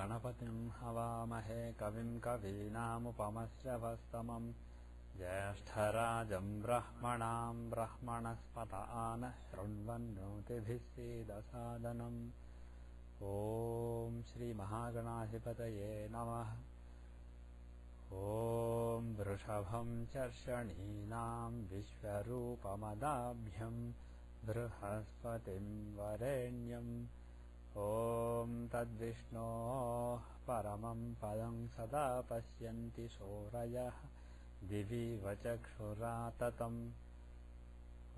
गणपतिं हवामहे कविं कवीनामुपमश्रवस्तमं ज्येष्ठराजं ब्रह्मणां ब्रह्मणस्पत आनः शृण्वन्नोतिभिः सीदसादनम्। ॐ श्रीमहागणाधिपतये नमः। ॐ वृषभं चर्षणीनां विश्वरूपमदाभ्यं बृहस्पतिं वरेण्यम्। ॐ तद्विष्णोः परमं पदं सदा पश्यन्ति शौरयः दिवि वचक्षुराततम्।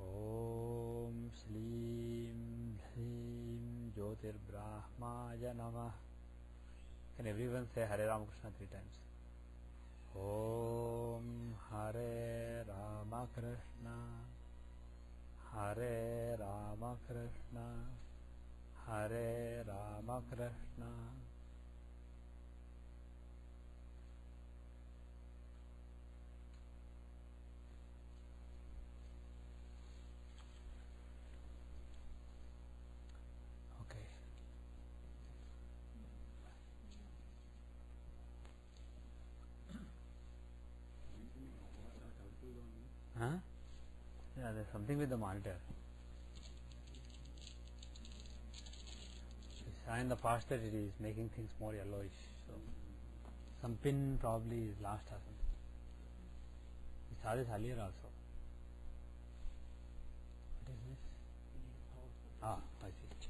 ॐ श्लीं ह्रीं ज्योतिर्ब्राह्माय नमः। Can everyone say Hare Ramakrishna 3 times? Om Hare Ramakrishna, Hare Ramakrishna, Hare Ramakrishna. Okay. Huh? Yeah, there's something with the monitor. We saw in the past that it is making things more yellowish. So some pin probably is lost or something. We saw this earlier also. What is this? Ah, I see.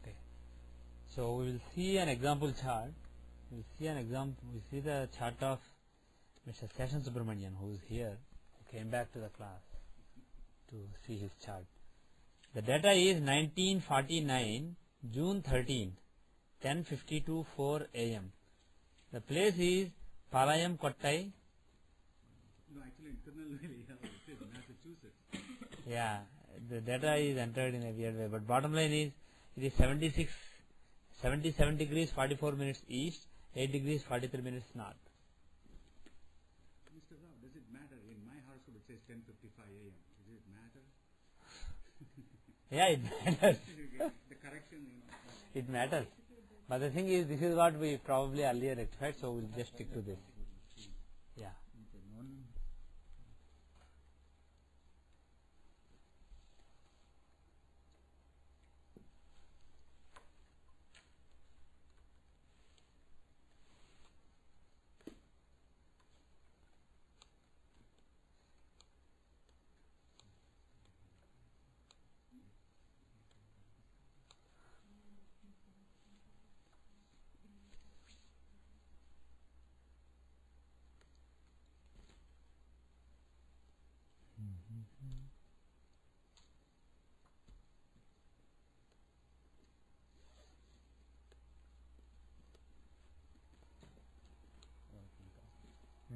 Okay. So we will see an example chart. We see the chart of Mr. Session Subramanian, who is here, who came back to the class to see his chart. The data is 1949, June 13, 10:52 4 a.m. The place is Palayam, Kottai. No, actually internally it is Massachusetts. Yeah, the data is entered in a weird way, but bottom line is it is 77 degrees 44 minutes east, 8 degrees 43 minutes north. Mr. Rao, does it matter? In my household it says 10:55 a.m. Does it matter? Yeah, it matters. The correction, It matters. But the thing is, this is what we probably earlier rectified, so we'll just stick to this. Yeah.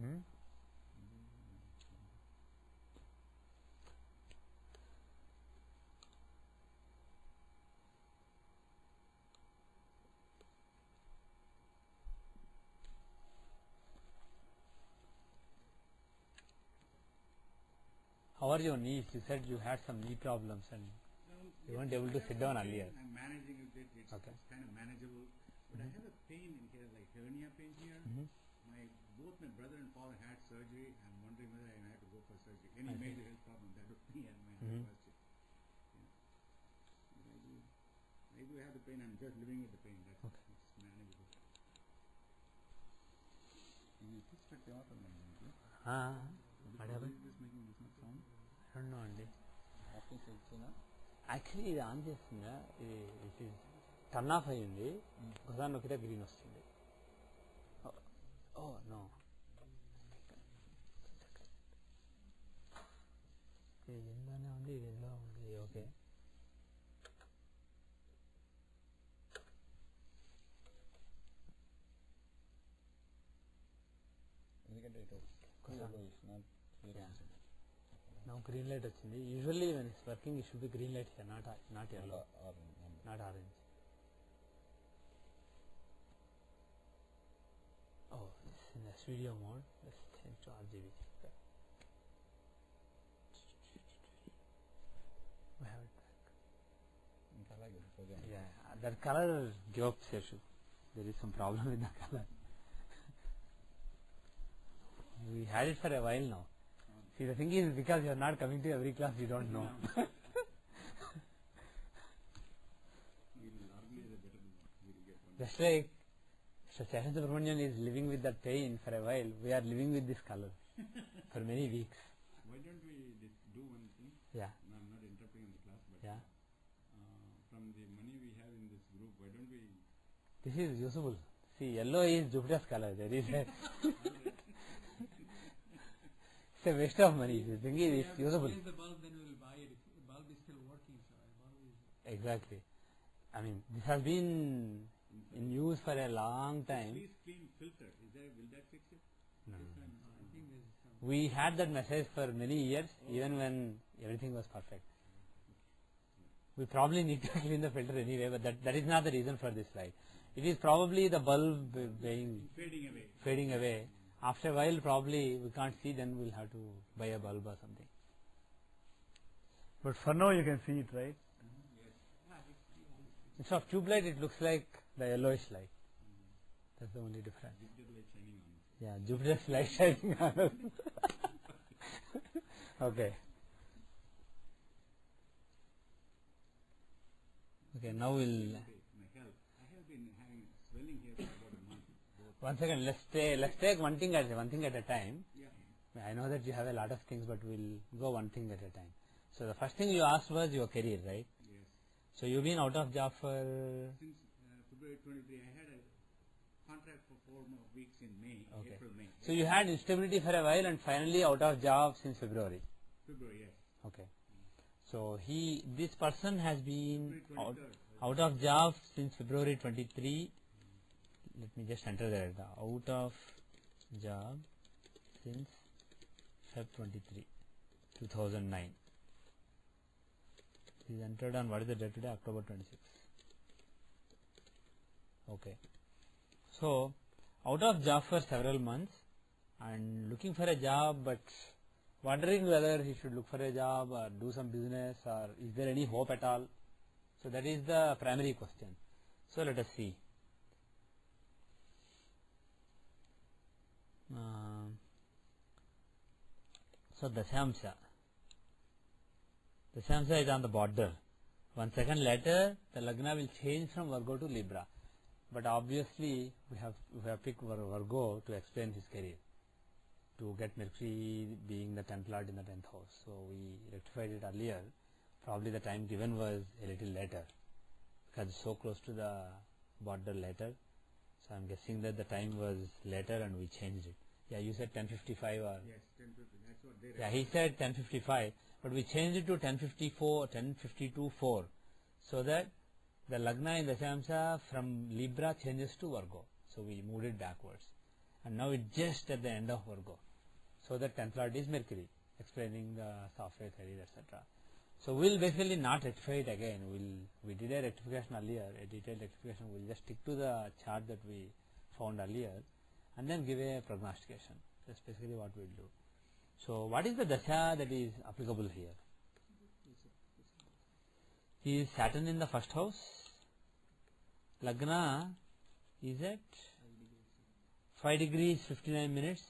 Hmm? How are your knees? You said you had some knee problems and you weren't able to sit down earlier. I'm managing it. It's Okay. kind of manageable. But I have a pain in here, like hernia pain here. Both my brother and father had surgery. I'm wondering whether I have to go for surgery. Any major health problem, that would be my question. I do have the pain. I'm just living with the pain. That's Okay. It's manageable. What happened? Is this making this much sound? I don't know, Andy. Actually, ఇది on చేస్తుందా? It is turn off అయ్యింది. ఒకసారి నొక్కితే green వస్తుంది. Oh no, ఇది ఇందులోనే ఉంది, ఇది ఇందులో ఉంది. ఓకే, now green light వచ్చింది. Usually when it's working it should be green light here, not yellow, not orange. Oh, this is in S video mode. Let's change to RGB. Okay. We have it back. that. Yeah, that color give up, Seshu. There is some problem with the color. We had it for a while now. See, the thing is, because you are not coming to every class, you don't know. We'll organize a better one. We'll get one. Just like Mr. Seshan Subramanian is living with that pain for a while, we are living with this color for many weeks. Why don't we do one thing? Yeah, No, I'm not interrupting in the class, but yeah. from the money we have in this group, why don't we? This is usable. See, yellow is Jupiter's color. There is a it's a waste of money. The thing is, it's usable. Replace the bulb, then we will buy it. If the bulb is still working, so bulb is Exactly. I mean, this has been in use for a long time. Please clean filter. Will that fix it? No. I think there's some. We had that message for many years, even when everything was perfect. We probably need to clean the filter anyway, but that is not the reason for this light. It is probably the bulb being Fading away. After a while, probably we can't see, then we'll have to buy a bulb or something. But for now, you can see it, right? Yes. Instead of tube light, it looks like the yellowish light. That's the only difference. Jupiter light shining on us. Yeah, Jupiter's light shining on us. Okay. Okay, now we'll. My health. I have been having swelling here for about a month. One second, let's take one thing at a time. Yeah. I know that you have a lot of things, but we'll go one thing at a time. So the first thing you asked was your career, right? Yes. So you've been out of job for Since February 23, I had a contract for 4 more weeks in May, Okay. April, May. so you had instability for a while and finally out of job since February. February, yes. Okay. So this person has been February 23rd. out of job since February 23. Let me just enter there. Out of job since Feb 23, 2009. He's entered on what is the date today? October 26. Okay. So out of job for several months and looking for a job, but wondering whether he should look for a job or do some business, or is there any hope at all? So that is the primary question. So let us see. So Dashamsa is on the border. 1 second later, the Lagna will change from Virgo to Libra. But obviously, we have picked Virgo to explain his career, to get Mercury being the 10th Lord in the 10th house. So we rectified it earlier. Probably the time given was a little later, because it's so close to the border later. So I'm guessing that the time was later and we changed it. Yeah, you said 10:55 or Yes, 10:50. That's what they yeah, he said 10:55, but we changed it to 10:54, 10:52:4, so that the Lagna in Dashamsa from Libra changes to Virgo. So we moved it backwards, and now it's just at the end of Virgo. So the 10th Lord is Mercury, explaining the software career, etc. So we'll basically not rectify it again. We did a rectification earlier, a detailed rectification. We'll just stick to the chart that we found earlier, and then give a prognostication. That's basically what we'll do. So what is the dasha that is applicable here? Is Saturn in the first house? Lagna is at 5 degrees 59 minutes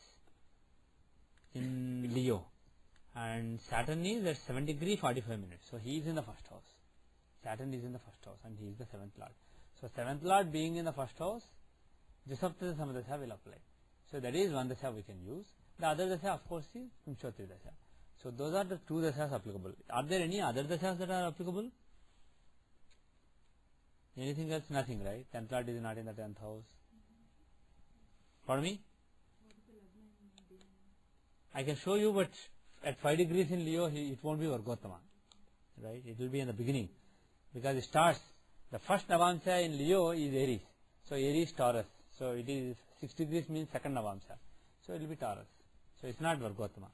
in Leo, and Saturn is at 7 degrees 45 minutes. So he is in the first house. Saturn is in the first house and he is the 7th Lord. So 7th Lord being in the first house, Jyothishya Samadasha will apply. So that is one dasha we can use. The other dasha, of course, is Vimshottari dasha. So those are the two dashas applicable. Are there any other dashas that are applicable? Anything else? Nothing, right? 10th Lord is not in the 10th house. Pardon me? I can show you, but at 5 degrees in Leo, it won't be Vargottama. Right? It will be in the beginning. Because it starts, the first Navamsa in Leo is Aries. So Aries, Taurus. So it is 6 degrees means second Navamsa. So it will be Taurus. So it's not Vargottama.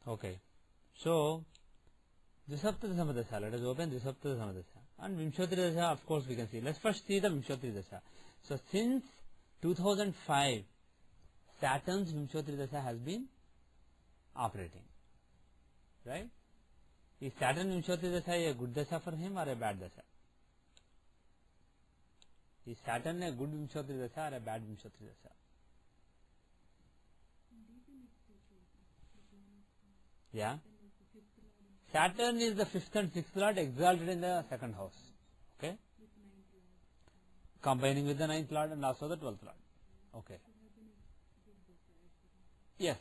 Okay. So, Drisapta Samadasha. Let us open Drisapta Samadasha. And Vimshottari Dasha, of course, we can see. Let's first see the Vimshottari Dasha. So, since 2005, Saturn's Vimshottari Dasha has been operating. Right? Is Saturn Vimshoti Dasha a good Dasha for him or a bad Dasha? Is Saturn a good Vimshoti Dasha or a bad Vimshoti Dasha? Yeah. Saturn is the 5th and 6th lord exalted in the 2nd house. Okay. Combining with the 9th lord and also the 12th lord. Okay. Yes.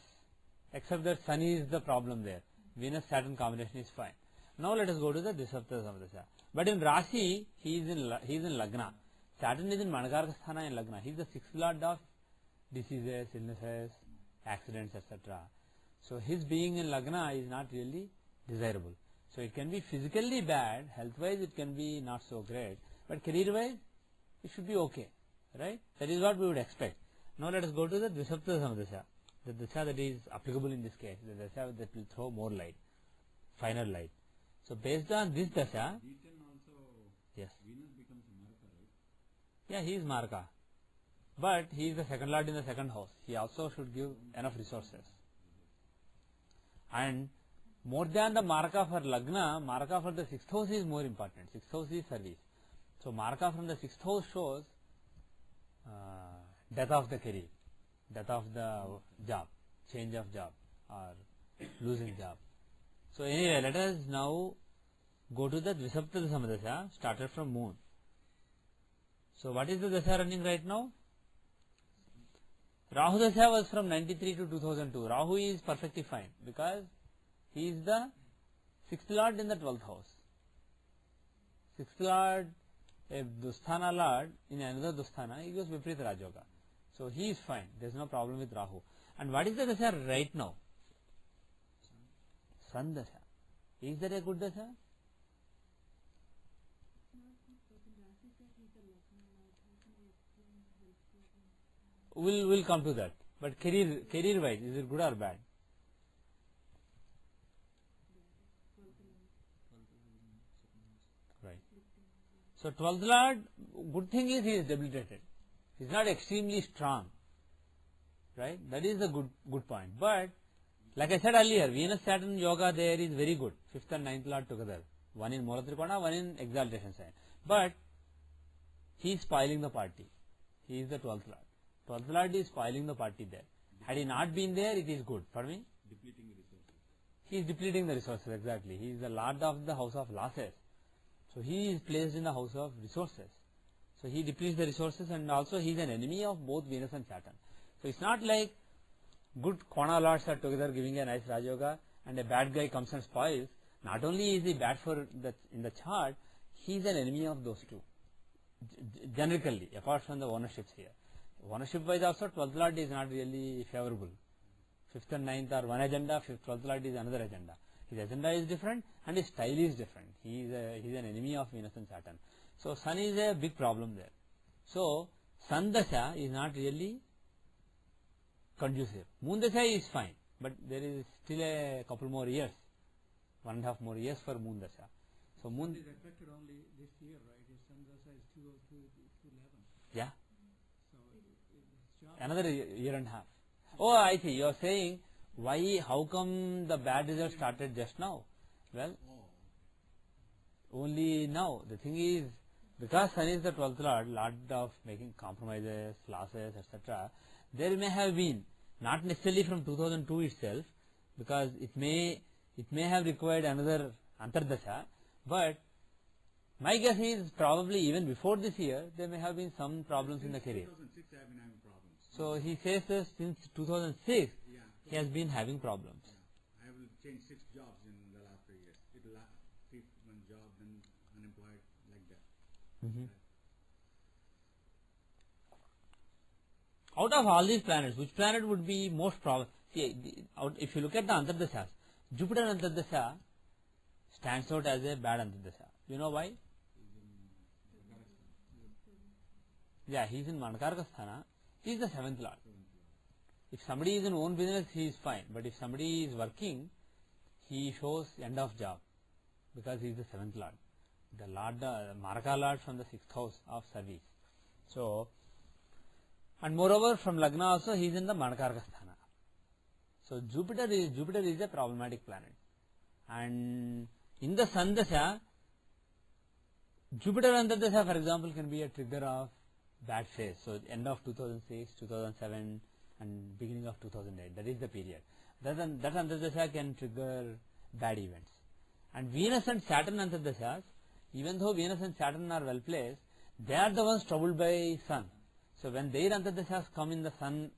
Except that Sun is the problem there. Venus Saturn combination is fine. Now let us go to the Drisapta Samadasya. But in Rashi, he is in Lagna. Saturn is in Manakarka Sthana in Lagna. He is the 6th lord of diseases, illnesses, accidents, etc. So his being in Lagna is not really desirable. So it can be physically bad, health-wise it can be not so great, but career-wise it should be okay, right? That is what we would expect. Now let us go to the Drisapta Samadasya, the Dasha that is applicable in this case, the Dasha that will throw more light, finer light. So based on this Dasha, D10 also, yes, Venus becomes a Maraka, right? yeah, he is Maraka, but he is the 2nd lord in the 2nd house. He also should give enough resources. And more than the Maraka for Lagna, Maraka for the 6th house is more important. 6th house is service. So Maraka from the 6th house shows death of the career, death of the job, change of job or losing job. So anyway, let us now go to the Drisapta Samadasya, started from moon. So what is the Dasha running right now? Rahu Dasha was from 93 to 2002. Rahu is perfectly fine because he is the 6th lord in the 12th house. 6th lord, a Dusthana lord in another Dusthana, he goes Viprita Rajoga. So he is fine. There is no problem with Rahu. And what is the Dasha right now? Sun Dasha. Is that a good Dasha? We'll come to that. But career wise, is it good or bad? Right. So 12th lord, good thing is he is debilitated. He is not extremely strong. Right? That is the good point. But like I said earlier, Venus Saturn yoga there is very good. 5th and 9th lord together. One in Mula Trikona, one in exaltation sign. But he is spoiling the party. He is the 12th lord. 12th lord is spoiling the party there. Had he not been there, it is good. Pardon me? Depleting the resources. He is depleting the resources, exactly. He is the lord of the house of losses. So he is placed in the house of resources. So he depletes the resources and also he is an enemy of both Venus and Saturn. So it's not like good Kona lords are together giving a nice Rajoga and a bad guy comes and spoils. Not only is he bad for in the chart, he is an enemy of those two. Generically, apart from the ownerships here. Ownership wise also 12th lord is not really favorable. 5th and 9th are one agenda, 12th lord is another agenda. His agenda is different and his style is different. He is an enemy of Venus and Saturn. So Sun is a big problem there. So Sun Dasha is not really conducive. Moon Dasha is fine, but there is still a couple more years, 1.5 more years for Moon Dasha. So Moon is affected only this year, right? His Sun Dasha is 202 to 11. Yeah. So his job. Another year and a half. Oh, I see. You are saying why? How come the bad result started just now? Well, only now. The thing is, because Sun is the 12th lord, lord of making compromises, losses, etc. There may have been, not necessarily from 2002 itself, because it may have required another Antardasha, but my guess is probably even before this year there may have been some problems in the career. 2006 I have been having problems. So he says that since 2006 Yeah. he has been having problems. I have changed 6 jobs in the last 3 years. It will 1 job, then unemployed, like that. Out of all these planets, which planet would be most probable? See, if you look at the Antardashas, Jupiter Antardasha stands out as a bad Antardasha. You know why? Yeah, he is in Manakarka Sthana. He is the 7th lord. If somebody is in own business, he is fine. But if somebody is working, he shows end of job because he is the 7th lord. The lord, Maraka lord from the 6th house of service. So, and moreover from Lagna also he is in the Manakarka Sthana. So Jupiter is a problematic planet. And In the Sun Dasha, Jupiter Antardasha, for example, can be a trigger of bad phase. So end of 2006, 2007 and beginning of 2008, that is the period. That Antardasha can trigger bad events. And Venus and Saturn Antardashas, even though Venus and Saturn are well placed, they are the ones troubled by Sun. So when their Antardashas come in the Sun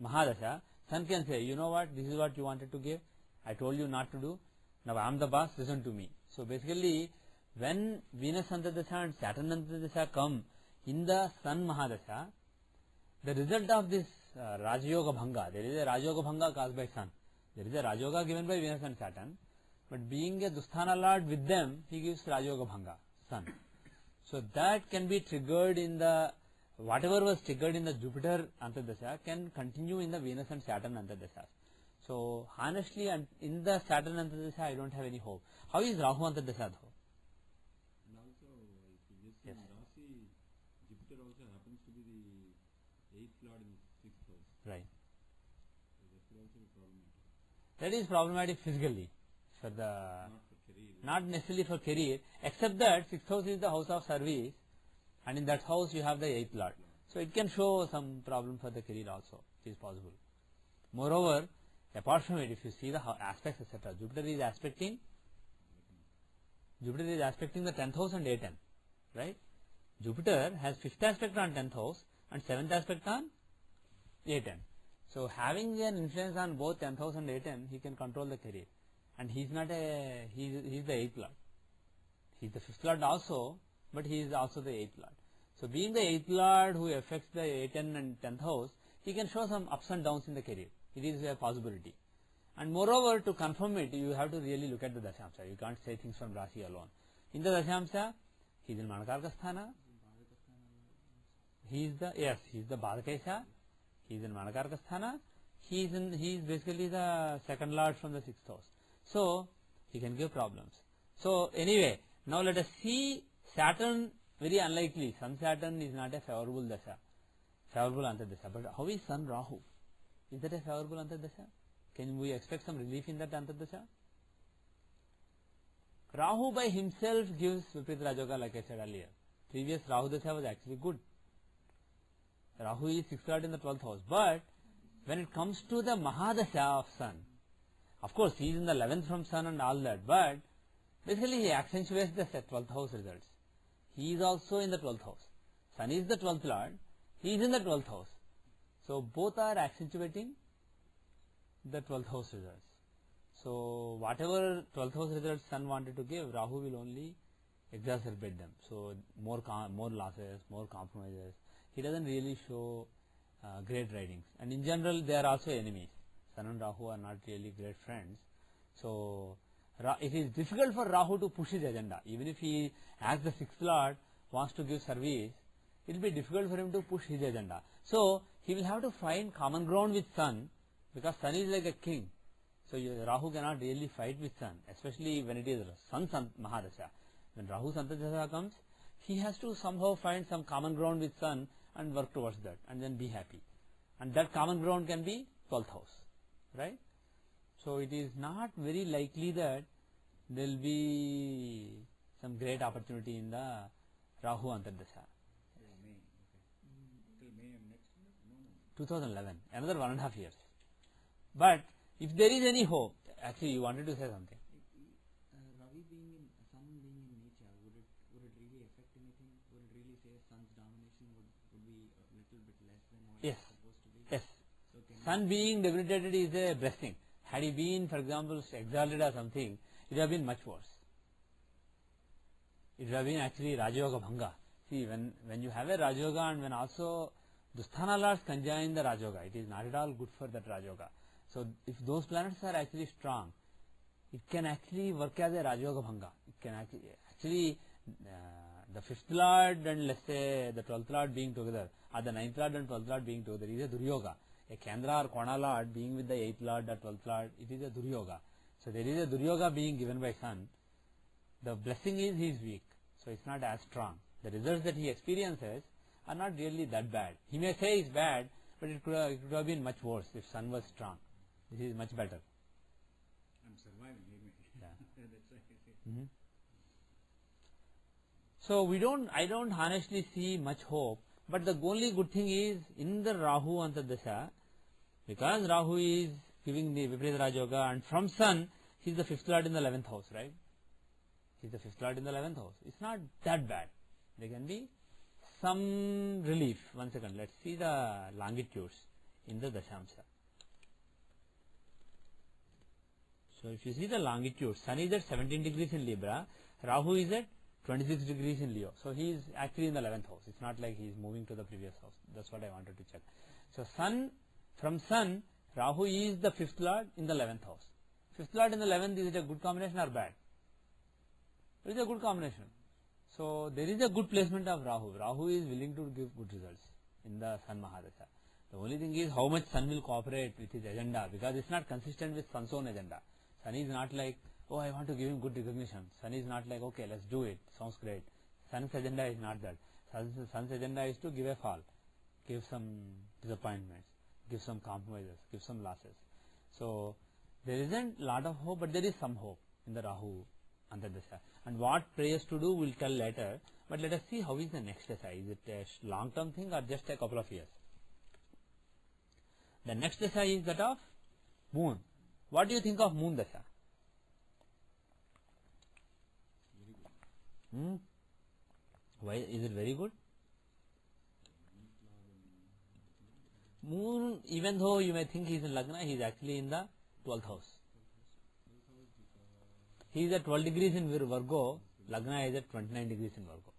Mahadasha, Sun can say, you know what, this is what you wanted to give, I told you not to do, now I am the boss, listen to me. So basically, when Venus Antardasha and Saturn Antardasha come in the Sun Mahadasha, the result of this Rajayoga Bhanga, there is a Rajayoga Bhanga caused by Sun. There is a Rajayoga given by Venus and Saturn, but being a Dusthana Lord with them, he gives Rajayoga Bhanga, Sun. So that can be triggered in the, whatever was triggered in the Jupiter Antardasha can continue in the Venus and Saturn Antardashas. So honestly, in the Saturn Antardasha, I don't have any hope. How is Rahu Antardasha though? And also, if you just Yes. in Rasi, Jupiter also happens to be the 8th lord in the 6th house. Right. So that could also be problematic. That is problematic physically for the, Not for career. not necessarily for career, except that 6th house is the house of service, and in that house you have the 8th lord. So it can show some problem for the career also, it is possible. Moreover, apart from it, if you see the aspects, etc., Jupiter is aspecting the 10th house and A10, right? Jupiter has 5th aspect on 10th house and 7th aspect on A10. So having an influence on both 10th house and A10, he can control the career. And he's not a, he's the 8th lord. He's the 5th lord also, but he is also the 8th lord. So being the 8th lord who affects the A10 and 10th house, he can show some ups and downs in the career. It is a possibility. And moreover, to confirm it, you have to really look at the Dashamsa. You can't say things from Rasi alone. In the Dashamsa, he is in Manakarka Sthana. He is the Bhadakesha. He is in Manakarka Sthana. He is basically the second lord from the 6th house. So, he can give problems. So, anyway, now let us see Saturn, very unlikely. Sun Saturn is not a favorable Dasha, favorable Antardasha. But how is Sun Rahu? Is that a favorable Antardasha? Can we expect some relief in that Antardasha? Rahu by himself gives Viparit Rajoga, like I said earlier. Previous Rahu Dasha was actually good. Rahu is 6th lord in the 12th house. But when it comes to the Mahadasha of Sun, of course he is in the 11th from Sun and all that, but basically he accentuates the 12th house results. He is also in the 12th house. Sun is the 12th lord, he is in the 12th house. So both are accentuating the 12th house results. So whatever 12th house results Sun wanted to give, Rahu will only exacerbate them. So more losses, more compromises. He doesn't really show great writings. And in general, they are also enemies. Sun and Rahu are not really great friends. So it is difficult for Rahu to push his agenda. Even if he, as the 6th lord, wants to give service, it will be difficult for him to push his agenda. So he will have to find common ground with Sun, because Sun is like a king. So Rahu cannot really fight with Sun, especially when it is Sun Mahadasha. When Rahu Antardasha comes, he has to somehow find some common ground with Sun and work towards that, and then be happy. And that common ground can be 12th house, right? So it is not very likely that there will be some great opportunity in the Rahu Antardasha. Till May, okay. Till May of next year? No. 2011, another 1.5 years. But if there is any hope, actually you wanted to say something. Ravi being in, Sun being in nature, would it really affect anything? Would it really say Sun's domination would be a little bit less than what Yes. it's supposed to be? Yes. So can Sun being debilitated is a blessing. Had he been, for example, exalted or something, it would have been much worse. It would have been actually Rajayoga Bhanga. See, when you have a Rajayoga and when also Dusthana lords conjoin the Rajayoga, it is not at all good for that Rajayoga. So if those planets are actually strong, it can actually work as a Rajayoga Bhanga. It can actually the 5th lord and let's say the 12th lord being together, or the 9th lord and 12th lord being together, is a Duryoga. A Kendra or Kona lord being with the 8th lord or 12th lord, it is a Duryoga. So there is a Duryoga being given by Sun. The blessing is he is weak, so it's not as strong. The results that he experiences are not really that bad. He may say it's bad, but it could have been much worse if Sun was strong. This is much better. I'm surviving anyway. Yeah. That's right. Mhm. So I don't honestly see much hope, but the only good thing is in the Rahu Antardasha, because Rahu is giving the Viparita Raj Yoga, and from Sun, he is the 5th Lord in the 11th house, right? He is the 5th Lord in the 11th house. It's not that bad. There can be some relief. One second, let's see the longitudes in the Dashamsha. So if you see the longitude, Sun is at 17 degrees in Libra, Rahu is at 26 degrees in Leo. So he is actually in the 11th house. It's not like he is moving to the previous house. That's what I wanted to check. So from Sun, Rahu is the 5th Lord in the 11th house. 5th Lord in the 11th, is it a good combination or bad? It is a good combination. So there is a good placement of Rahu. Rahu is willing to give good results in the Sun Mahadasha. The only thing is how much Sun will cooperate with his agenda, because it's not consistent with Sun's own agenda. Sun is not like, oh, I want to give him good recognition. Sun is not like, okay, let's do it. Sounds great. Sun's agenda is not that. Sun's agenda is to give a fall, give some disappointments, give some compromises, give some losses. So there isn't a lot of hope, but there is some hope in the Rahu Antardasha. And what prayers to do we'll tell later. But let us see how is the next dasha. Is it a long-term thing or just a couple of years? The next dasha is that of Moon. What do you think of Moon dasha? Why is it very good? Moon, even though you may think he is in Lagna, he is actually in the 12th house. He is at 12 degrees in Virgo, Lagna is at 29 degrees in Virgo.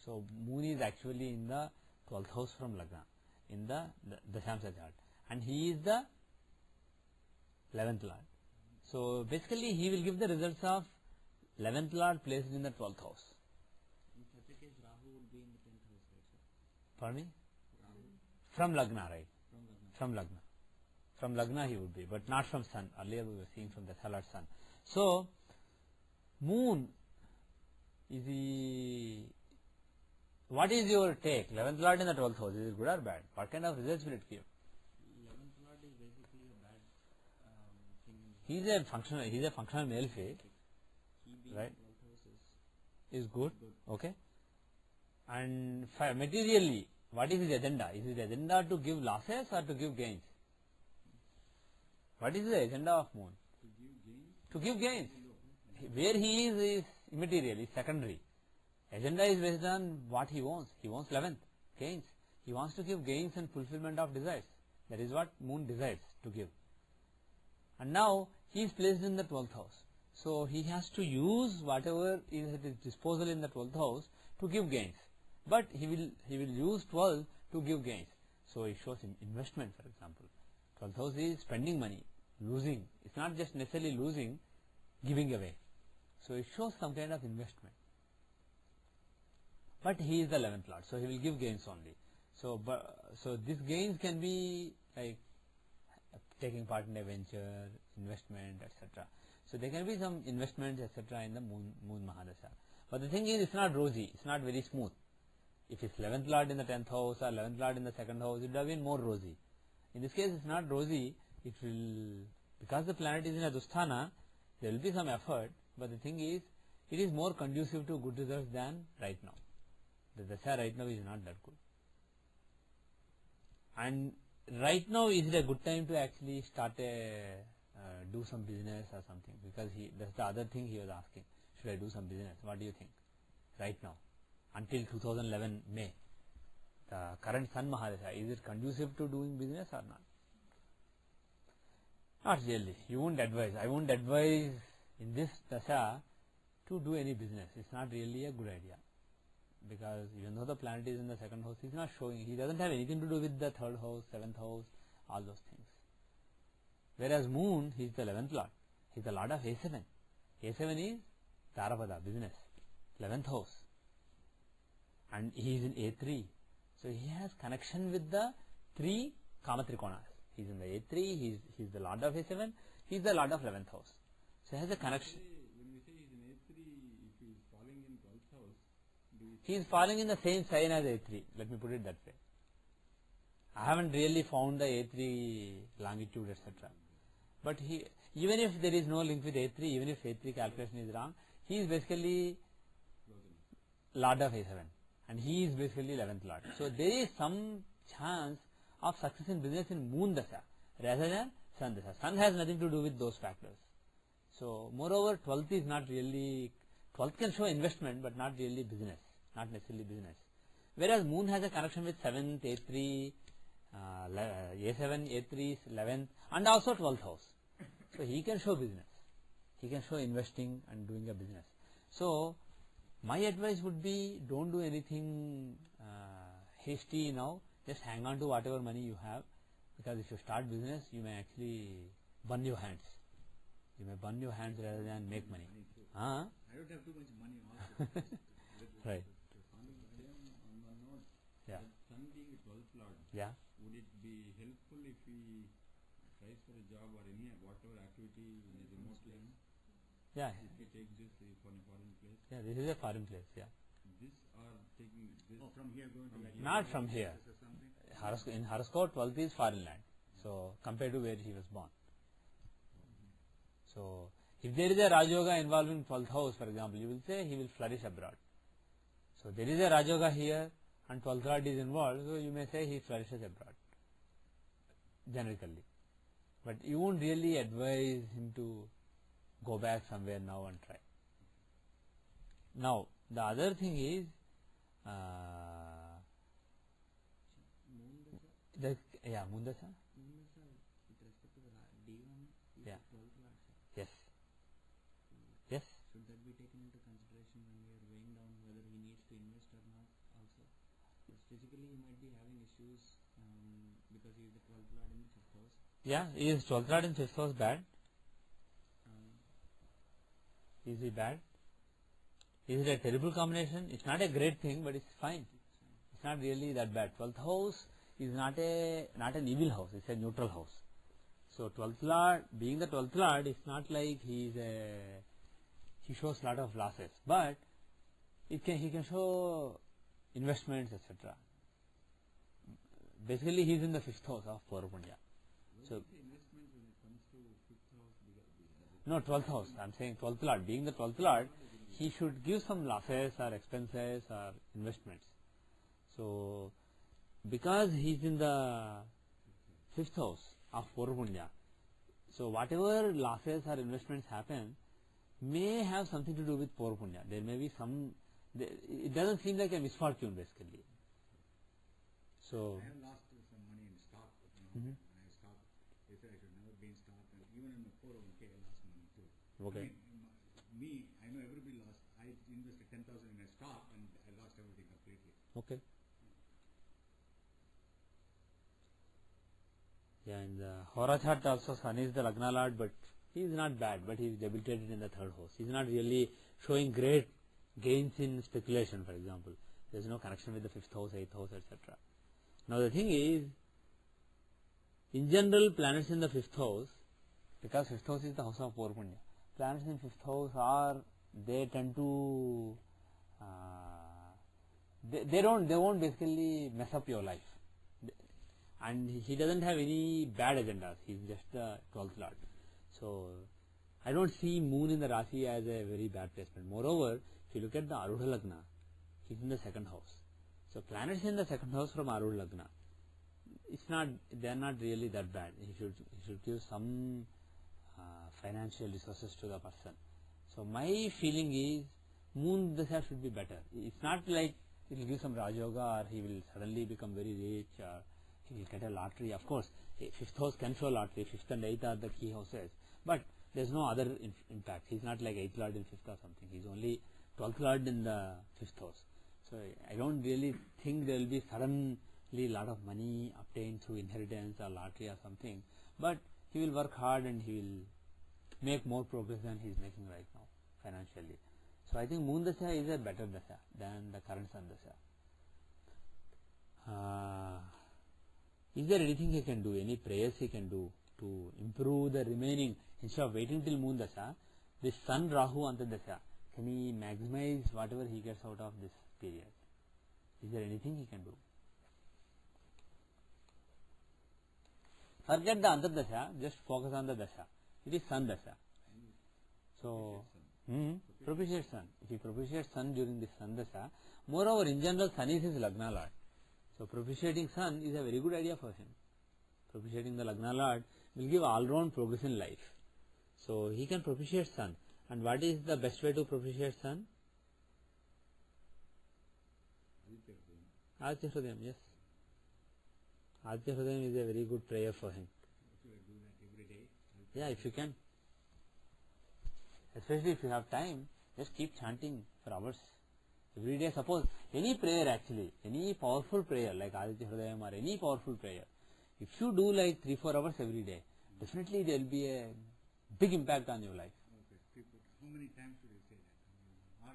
So Moon is actually in the 12th house from Lagna, in the Dashamsha chart. And he is the 11th Lord. So basically he will give the results of 11th Lord placed in the 12th house. In such a case, Rahu would be in the 10th house, right, sir? Pardon me? Rahu From Lagna, right? from Lagna. From Lagna he would be, but not from Sun. Earlier we were seeing from the Lord Sun. So Moon is the, what is your take? 11th Lord in the 12th house, is it good or bad? What kind of results will it give? 11th Lord is basically a bad thing. He is a functional male phase, He being right? in 12th house Is good, okay. And materially, what is his agenda? Is his agenda to give losses or to give gains? What is the agenda of Moon? To give gains. Where he is immaterial, is secondary. Agenda is based on what he wants. He wants 11th, gains. He wants to give gains and fulfillment of desires. That is what Moon desires to give. And now he is placed in the 12th house. So he has to use whatever is at his disposal in the 12th house to give gains. But he will use 12 to give gains. So it shows investment, for example. 12th house is spending money, losing. It's not just necessarily losing, giving away. So it shows some kind of investment. But he is the 11th Lord, so he will give gains only. So these gains can be like taking part in a venture, investment, etc. So there can be some investments, etc. in the Moon Mahadasha. But the thing is, it's not rosy, it's not very smooth. If it's 11th Lord in the 10th house or 11th Lord in the 2nd house, it would have been more rosy. In this case, it's not rosy. It will, because the planet is in a Dusthana, there will be some effort, but the thing is, it is more conducive to good results than right now. The Dasha right now is not that good. And right now, is it a good time to actually start do some business or something? Because that's the other thing he was asking. Should I do some business? What do you think? Right now, until 2011 May, the current Sun Mahadasha, is it conducive to doing business or not? Not really. You won't advise. I won't advise in this Dasha to do any business. It's not really a good idea. Because even though the planet is in the 2nd house, he's not showing. He doesn't have anything to do with the 3rd house, 7th house, all those things. Whereas Moon, he is the 11th Lord. He is the Lord of A7. A7 is Tarapada, business. 11th house. And he is in A3. So he has connection with the 3 Kamatrikonas. He is in the A3, he is the Lord of A7, he is the Lord of 11th house. So he has a connection. When we say he's in A3, if he's falling in 12th house, He is falling in the same sign as A3. Let me put it that way. I haven't really found the A3 longitude, etc. But he, even if there is no link with A3, even if A3 calculation is wrong, he is basically Lord of A7 and he is basically 11th Lord. So there is some chance of success in business in Moon Dasha rather than Sun Dasha. Sun has nothing to do with those factors. So moreover, 12th is not really, 12th can show investment but not really business, not necessarily business. Whereas Moon has a connection with 7th, A3, A7, A3, 11th and also 12th house. So he can show business. He can show investing and doing a business. So my advice would be, don't do anything hasty now. Just hang on to whatever money you have, because if you start business, you may actually burn your hands. You may burn your hands rather than make money. I don't have too much money also. Right. On one note, Yeah. Sun being a 12th Lord, Yeah. would it be helpful if he tries for a job or any whatever activity in a remote place? Yeah. If we take this for a foreign place, Yeah. This is a foreign place. Yeah. this or taking this From here going to like Not from here. or something. In horoscope, 12th is foreign land. So compared to where he was born. So if there is a Rajoga involving 12th house, for example, you will say he will flourish abroad. So there is a Rajoga here and 12th Lord is involved, so you may say he flourishes abroad, generically. But you won't really advise him to go back somewhere now and try. Now, the other thing is, Moon Dasha, Mundasa? Moon Dasha with respect to the D1 is Yeah. 12th Lord, sir. Yes. Yes. Should that be taken into consideration when we are weighing down whether he needs to invest or not also? Because physically he might be having issues because he is the 12th Lord in the 5th house. Yeah, is 12th Lord in 5th house bad? Is he bad? Is it a terrible combination? It's not a great thing, but it's fine. It's not really that bad. 12th house is not an evil house. It's a neutral house. So 12th Lord, being the 12th Lord, it's not like he shows a lot of losses, but he can show investments, etc. Basically, he is in the 5th house of Purvapundya. So investment when it comes to 5th house, no, 12th house. I'm saying 12th Lord. Being the 12th Lord, he should give some losses or expenses or investments. So, because he's in the 5th house of Purvapundya, so whatever losses or investments happen may have something to do with Purvapundya. There may be some, it doesn't seem like a misfortune basically. So, I have lost some money in stock. When I stock, they said I should never be in stock, and even in my 401k, I lost money too. Okay. I know everybody lost. I invested 10,000 in a stock, and I lost everything completely. okay. Yeah, in the Hora chart also Sun is the Lagna Lord, but he is not bad, but he is debilitated in the 3rd house. He is not really showing great gains in speculation, for example. There is no connection with the 5th house, 8th house, etc. Now the thing is, in general, planets in the 5th house, because 5th house is the house of Purvapundya, planets in 5th house they tend to, they won't basically mess up your life. And he doesn't have any bad agendas. He's just the 12th Lord. So, I don't see Moon in the Rasi as a very bad placement. Moreover, if you look at the Arudha Lagna, he's in the 2nd house. So, planets in the 2nd house from Arudha Lagna, they are not really that bad. He should give some financial resources to the person. So, my feeling is Moon Dasha should be better. It's not like it will give some Rajoga or he will suddenly become very rich or he will get a lottery. Of course, 5th house can show lottery, 5th and 8th are the key houses, but there is no other impact. He is not like 8th Lord in 5th or something. He is only 12th Lord in the 5th house. So, I don't really think there will be suddenly lot of money obtained through inheritance or lottery or something, but he will work hard and he will make more progress than he is making right now financially. So, I think Moon Dasha is a better Dasha than the current Sun Dasha. Is there anything he can do, any prayers he can do to improve the remaining, instead of waiting till Moon Dasha, this Sun Rahu Antardasha, can he maximize whatever he gets out of this period? Is there anything he can do? Forget the Antardasha, just focus on the Dasha. It is Sun Dasha. So, propitiate Sun. If you propitiate Sun during this Sun Dasha, moreover, in general, Sun is his Lagna Lord. So, propitiating Sun is a very good idea for him. Propitiating the Lagna Lord will give all-round progress in life. So, he can propitiate Sun. And what is the best way to propitiate Sun? Aditya Hridayam, yes. Aditya Hridayam is a very good prayer for him. Should I do that every day? Yeah, if you can. Especially if you have time, just keep chanting for hours. Every day, suppose any prayer actually, any powerful prayer like Aditya Hridayam or any powerful prayer, if you do like 3-4 hours every day, definitely there will be a big impact on your life. Okay. How many times should you say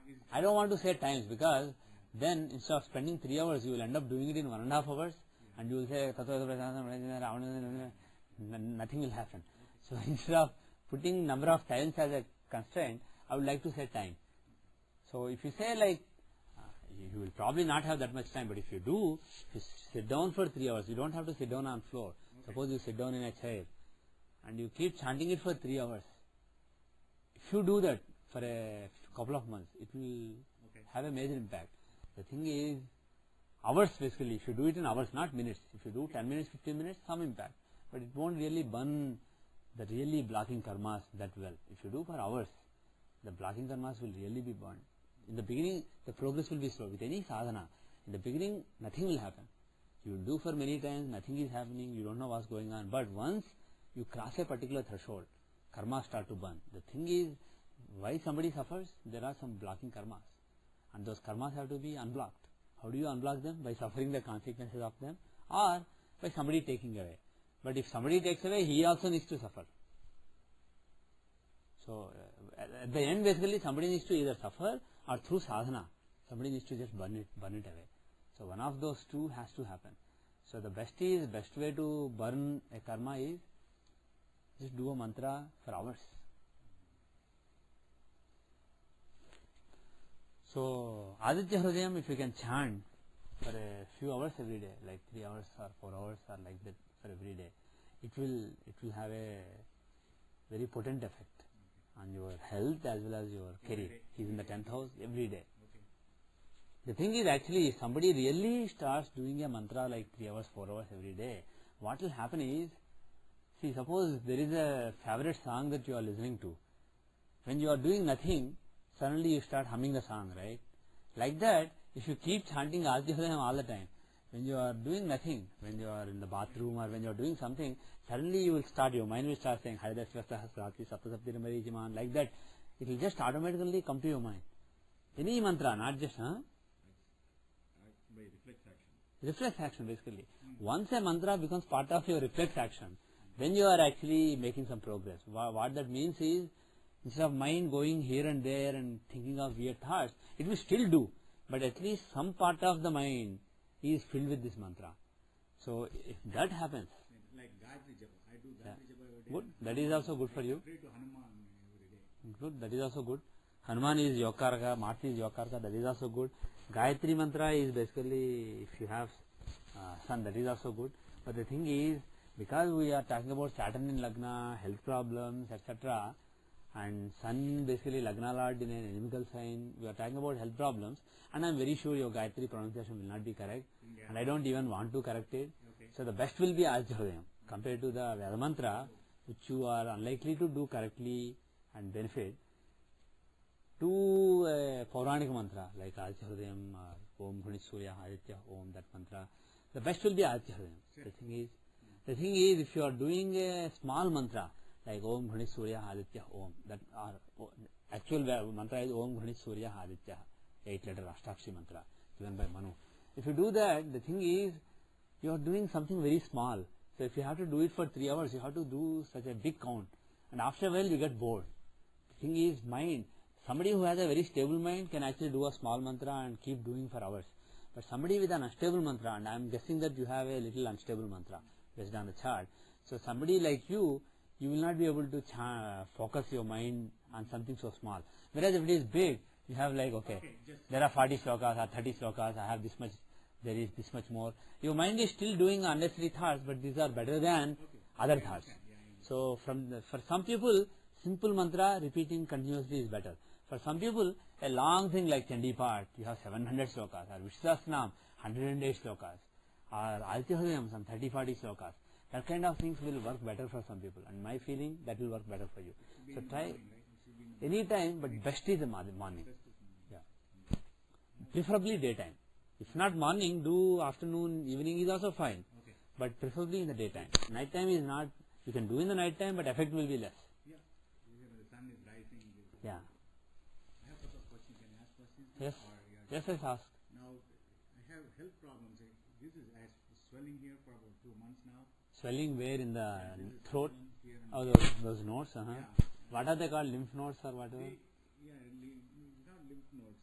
that? I don't want to say times because then instead of spending 3 hours, you will end up doing it in 1.5 hours and you will say, nothing will happen. So instead of putting number of times as a constraint, I would like to say time. So if you say like, you will probably not have that much time, but if you do, if you sit down for 3 hours, you don't have to sit down on floor. Suppose you sit down in a chair and you keep chanting it for 3 hours. If you do that for a couple of months, it will have a major impact. The thing is, hours basically, if you do it in hours, not minutes. If you do 10 minutes, 15 minutes, some impact. But it won't really burn the really blocking karmas that well. If you do for hours, the blocking karmas will really be burned. In the beginning, the progress will be slow. With any sadhana, in the beginning, nothing will happen. You will do for many times, nothing is happening, you don't know what's going on. But once you cross a particular threshold, karmas start to burn. The thing is, why somebody suffers? There are some blocking karmas. And those karmas have to be unblocked. How do you unblock them? By suffering the consequences of them or by somebody taking away. But if somebody takes away, he also needs to suffer. So, at the end basically somebody needs to either suffer or through sadhana, somebody needs to just burn it away. So, one of those two has to happen. So, the best way to burn a karma is just do a mantra for hours. So, Aditya Hridayam, if you can chant for a few hours every day, like 3 hours or 4 hours or like that for every day, it will have a very potent effect on your health as well as your career. He's in the 10th house every day. The thing is actually, if somebody really starts doing a mantra like 3 hours, 4 hours every day, what will happen is, see, suppose there is a favorite song that you are listening to. When you are doing nothing, suddenly you start humming the song, right? Like that, if you keep chanting Aditya Hridayam all the time, when you are doing nothing, when you are in the bathroom or when you are doing something, suddenly you will start, your mind will start saying Haridasya Sahasrati Saptasapti Marijiman, like that. It will just automatically come to your mind. Any mantra, not just, By reflex action. reflex action basically. Once a mantra becomes part of your reflex action, then you are actually making some progress. What that means is, instead of mind going here and there and thinking of weird thoughts, it will still do, but at least some part of the mind is filled with this mantra. So if that happens, like Gayatri Japa, I do Gayatri Japa every day. good, that is also good for you. Pray to Hanuman every day. Good, that is also good. Hanuman is Yokarka, Mati is Yokarka, that is also good. Gayatri mantra is basically, if you have sun, that is also good. But the thing is, because we are talking about Saturn in Lagna, health problems, etc., and Sun basically Lagna Lord in an inimical sign, we are talking about health problems, and I am very sure your Gayatri pronunciation will not be correct, and I don't even want to correct it. So the best will be Aditya Hridayam compared to the Veda mantra, which you are unlikely to do correctly and benefit. To a Pauranic mantra like Aditya Hridayam or Om Gunit Surya Aditya Om, that mantra, the best will be Aditya Hridayam. The thing is, if you are doing a small mantra like Om Gunit Surya Aditya Om, that actual mantra is Om Gunit Surya Aditya, 8-letter Ashtakshi mantra given by Manu. If you do that, the thing is, you are doing something very small. So if you have to do it for 3 hours, you have to do such a big count, and after a while you get bored. The thing is, mind. Somebody who has a very stable mind can actually do a small mantra and keep doing for hours. But somebody with an unstable mantra, and I am guessing that you have a little unstable mantra based on the chart. So somebody like you will not be able to focus your mind on something so small. Whereas if it is big, you have like, okay, there are 40 slokas or 30 slokas, I have this much, there is this much more. Your mind is still doing unnecessary thoughts, but these are better than other thoughts. So for some people, simple mantra repeating continuously is better. For some people, a long thing like Chandi Path, you have 700 slokas, or Vishwasnam, 108 slokas, or Altihadayam, some 30-40 slokas. That kind of things will work better for some people, and my feeling that will work better for you. So try any time, but best is the morning. Yeah. Preferably daytime. If not morning, do afternoon, evening is also fine. But preferably in the daytime. Nighttime is not, you can do in the nighttime, but effect will be less. Yeah. The sun is rising. Yeah. I have a couple of questions. Can I ask questions? Yes. Or, Yes, ask. Now, I have health problems. This is swelling here for about 2 months now. Swelling where in the throat? Here and Oh, those nodes. Yeah. What are they called? Lymph nodes or whatever? Not lymph nodes.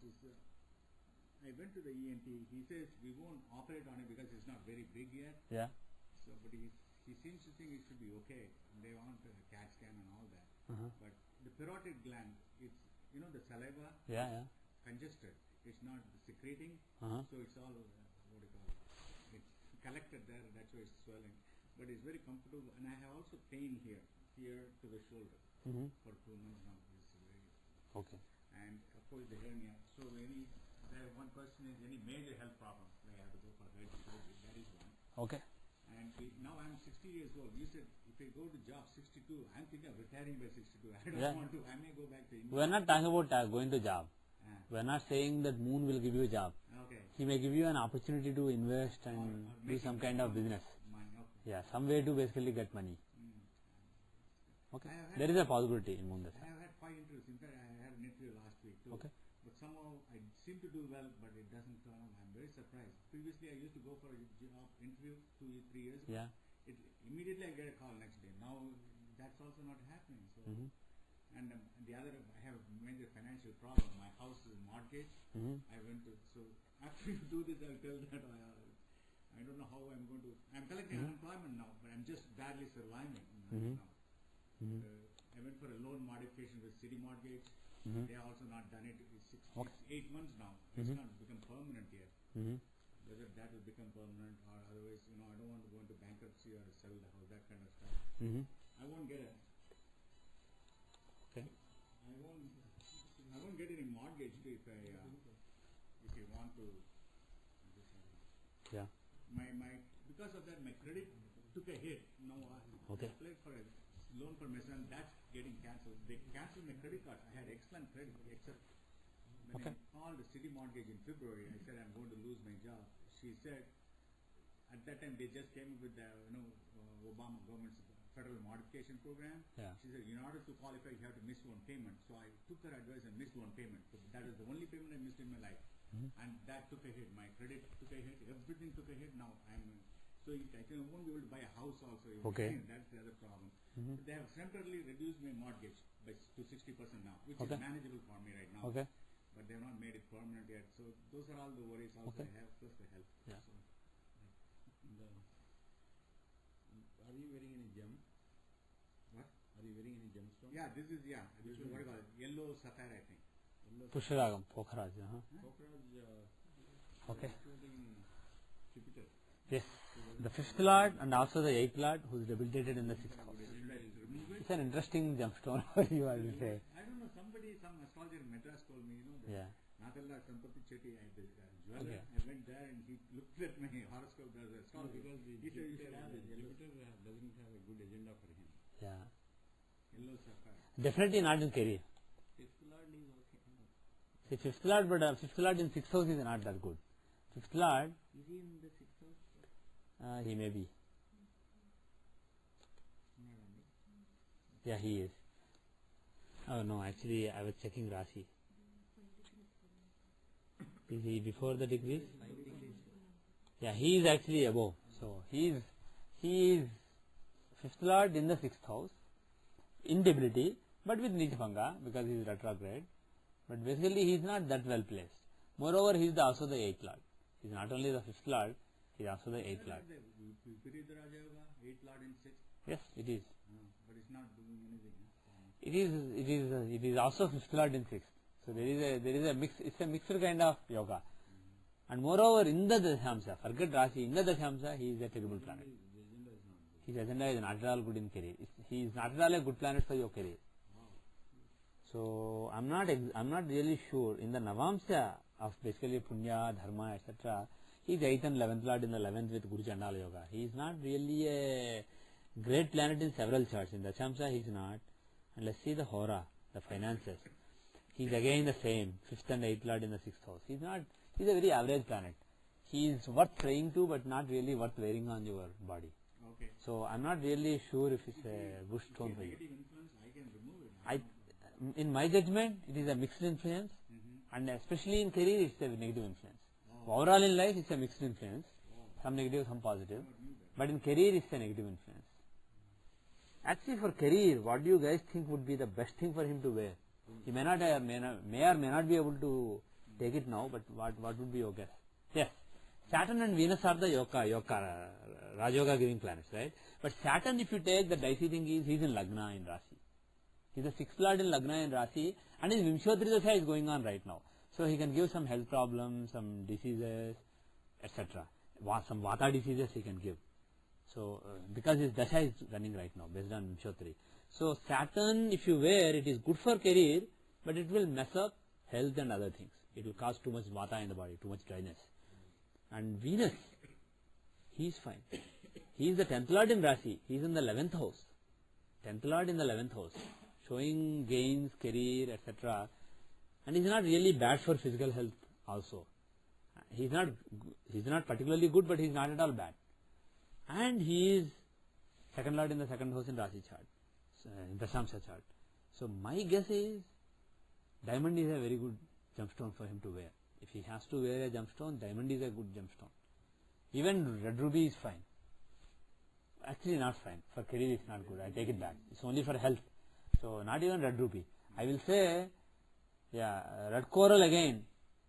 I went to the ENT. He says we won't operate on it because it's not very big yet. Yeah. So, but he seems to think it should be okay. They want a CAT scan and all that. But the parotid gland, it's the saliva. Yeah. Congested. It's not secreting. So it's all what do you call it? It's collected there. That's why it's swelling. But it's very comfortable. And I have also pain here to the shoulder for 2 months now. It's very Okay. And of course the hernia. So one question is any major health problem? I have to go for hernia surgery. That is one. Okay. And now I'm 60 years old. You said if I go to job 62, I'm thinking of retiring by 62. I don't want to. I may go back to India. We are not talking about going to job. We are not saying that moon will give you a job. Okay. He may give you an opportunity to invest and do some kind of business. Money. Okay. Yeah, some way to basically get money. Okay. There is a possibility in Moondasa. I have had 5 interviews. In fact, I had an interview last week too. Okay. But somehow I seem to do well, but it doesn't turn out. I'm very surprised. Previously, I used to go for a job interview 2-3 years ago. Yeah. Immediately I get a call next day. Now that's also not happening. So, and the other, I have a major financial problem. My house is mortgaged. I went to, so after you do this, I'll tell that I don't know how I'm going to. I'm collecting unemployment now, but I'm just barely surviving now. I went for a loan modification with City Mortgage. They have also not done it. It's 8 months now. It's not become permanent yet. Whether that will become permanent or otherwise, I don't want to go into bankruptcy or sell the house, that kind of stuff. I won't get a. Okay. I won't get any mortgage if you want to. Yeah. Because of that, my credit took a hit. Now I applied for a loan for my son. That's getting cancelled. They cancelled my credit card. I had excellent credit, except when I called the City Mortgage in February. I said I'm going to lose my job. She said at that time they just came with the Obama government's federal modification program. Yeah. She said in order to qualify you have to miss one payment. So I took her advice and missed one payment. So that is the only payment I missed in my life. And that took a hit. My credit took a hit. Everything took a hit. Now I think I won't be able to buy a house also. Okay. That's the other problem. But they have temporarily reduced my mortgage to 60% now, which is manageable for me right now. Okay. But they have not made it permanent yet. So those are all the worries also I have, plus the health. Yeah. So, Are you wearing any gem? what? Are you wearing any gemstone? Yeah, this is what do you call it? Yellow sapphire, I think. Pusharagam, Pokharaj. Okay. Jupiter. Yes. The 5th Lord and also the 8th Lord who is debilitated in the 6th house. It's an interesting gemstone, you are to say. I don't know, some astrologer in Madras told me, Yeah. Natalla Sampati Chetty, jeweler. Okay. I went there and he looked at my horoscope as astrologer. Because He said you should have it. Jupiter doesn't have a good agenda for him. Yeah. Yellow sapphire. Definitely not in career. 5th Lord is okay. See, 5th Lord, but 5th Lord in 6th house is not that good. 5th Lord, Is he in the 6th house? he may be. No. Yeah, he is. Oh no, actually I was checking Rasi. Is he before the degrees? 5 degrees. Yeah, he is actually above. So he is 5th Lord in the 6th house, in debility, but with Nichapanga because he is retrograde. But basically he is not that well placed. Moreover, he is also the 8th Lord. He is not only the 5th Lord, he is also the 8th Lord. Viparita Raja Yoga, 8th Lord in 6th. Yes, it is. But it's not doing anything. It is also 5th Lord in 6th. So there is a mix. It's a mixed kind of yoga. And moreover, in the Dashamsa, forget Rasi, in the Dashamsa, he is a terrible planet. The agenda is not good. His agenda is not at all good in career. He is not at all a good planet for your career. So I'm not really sure in the Navamsha of basically Punya, Dharma, etc. He is 8th and 11th Lord in the 11th with Guru Chandala Yoga. He is not really a great planet in several charts. In the Chamsa he is not. And let's see the Hora, the finances. He is again the same, 5th and 8th Lord in the 6th house. He is not. He is a very average planet. He is worth praying to, but not really worth wearing on your body. Okay. So I'm not really sure if it's a good stone for you. Negative influence, I can remove it. In my judgment, it is a mixed influence, and especially in career, it's a negative influence. Overall in life, it's a mixed influence, some negative, some positive, but in career, it's a negative influence. Actually, for career, what do you guys think would be the best thing for him to wear? He may or may not be able to take it now, but what would be your guess? Yes, Saturn and Venus are the Rajoga giving planets, right? But Saturn, if you take the dicey thing, he's in Lagna in Rasi. He's a 6th Lord in Lagna and Rasi, and his Vimshodri Dasha is going on right now. So he can give some health problems, some diseases, etc. Some Vata diseases he can give. So because his Dasha is running right now based on Vimshodri. So Saturn, if you wear, it is good for career, but it will mess up health and other things. It will cause too much Vata in the body, too much dryness. And Venus, he is fine. He is the 10th Lord in Rasi. He is in the 11th house. 10th Lord in the 11th house. Showing gains, career, etc. And he's not really bad for physical health also. He's not particularly good, but he's not at all bad. And he is 2nd Lord in the 2nd house in Rasi chart, in the Samsa chart. So my guess is diamond is a very good gemstone for him to wear. If he has to wear a gemstone, diamond is a good gemstone. Even red ruby is fine. Actually not fine. For career it's not good. I take it back. It's only for health. So not even red ruby. I will say, red coral again.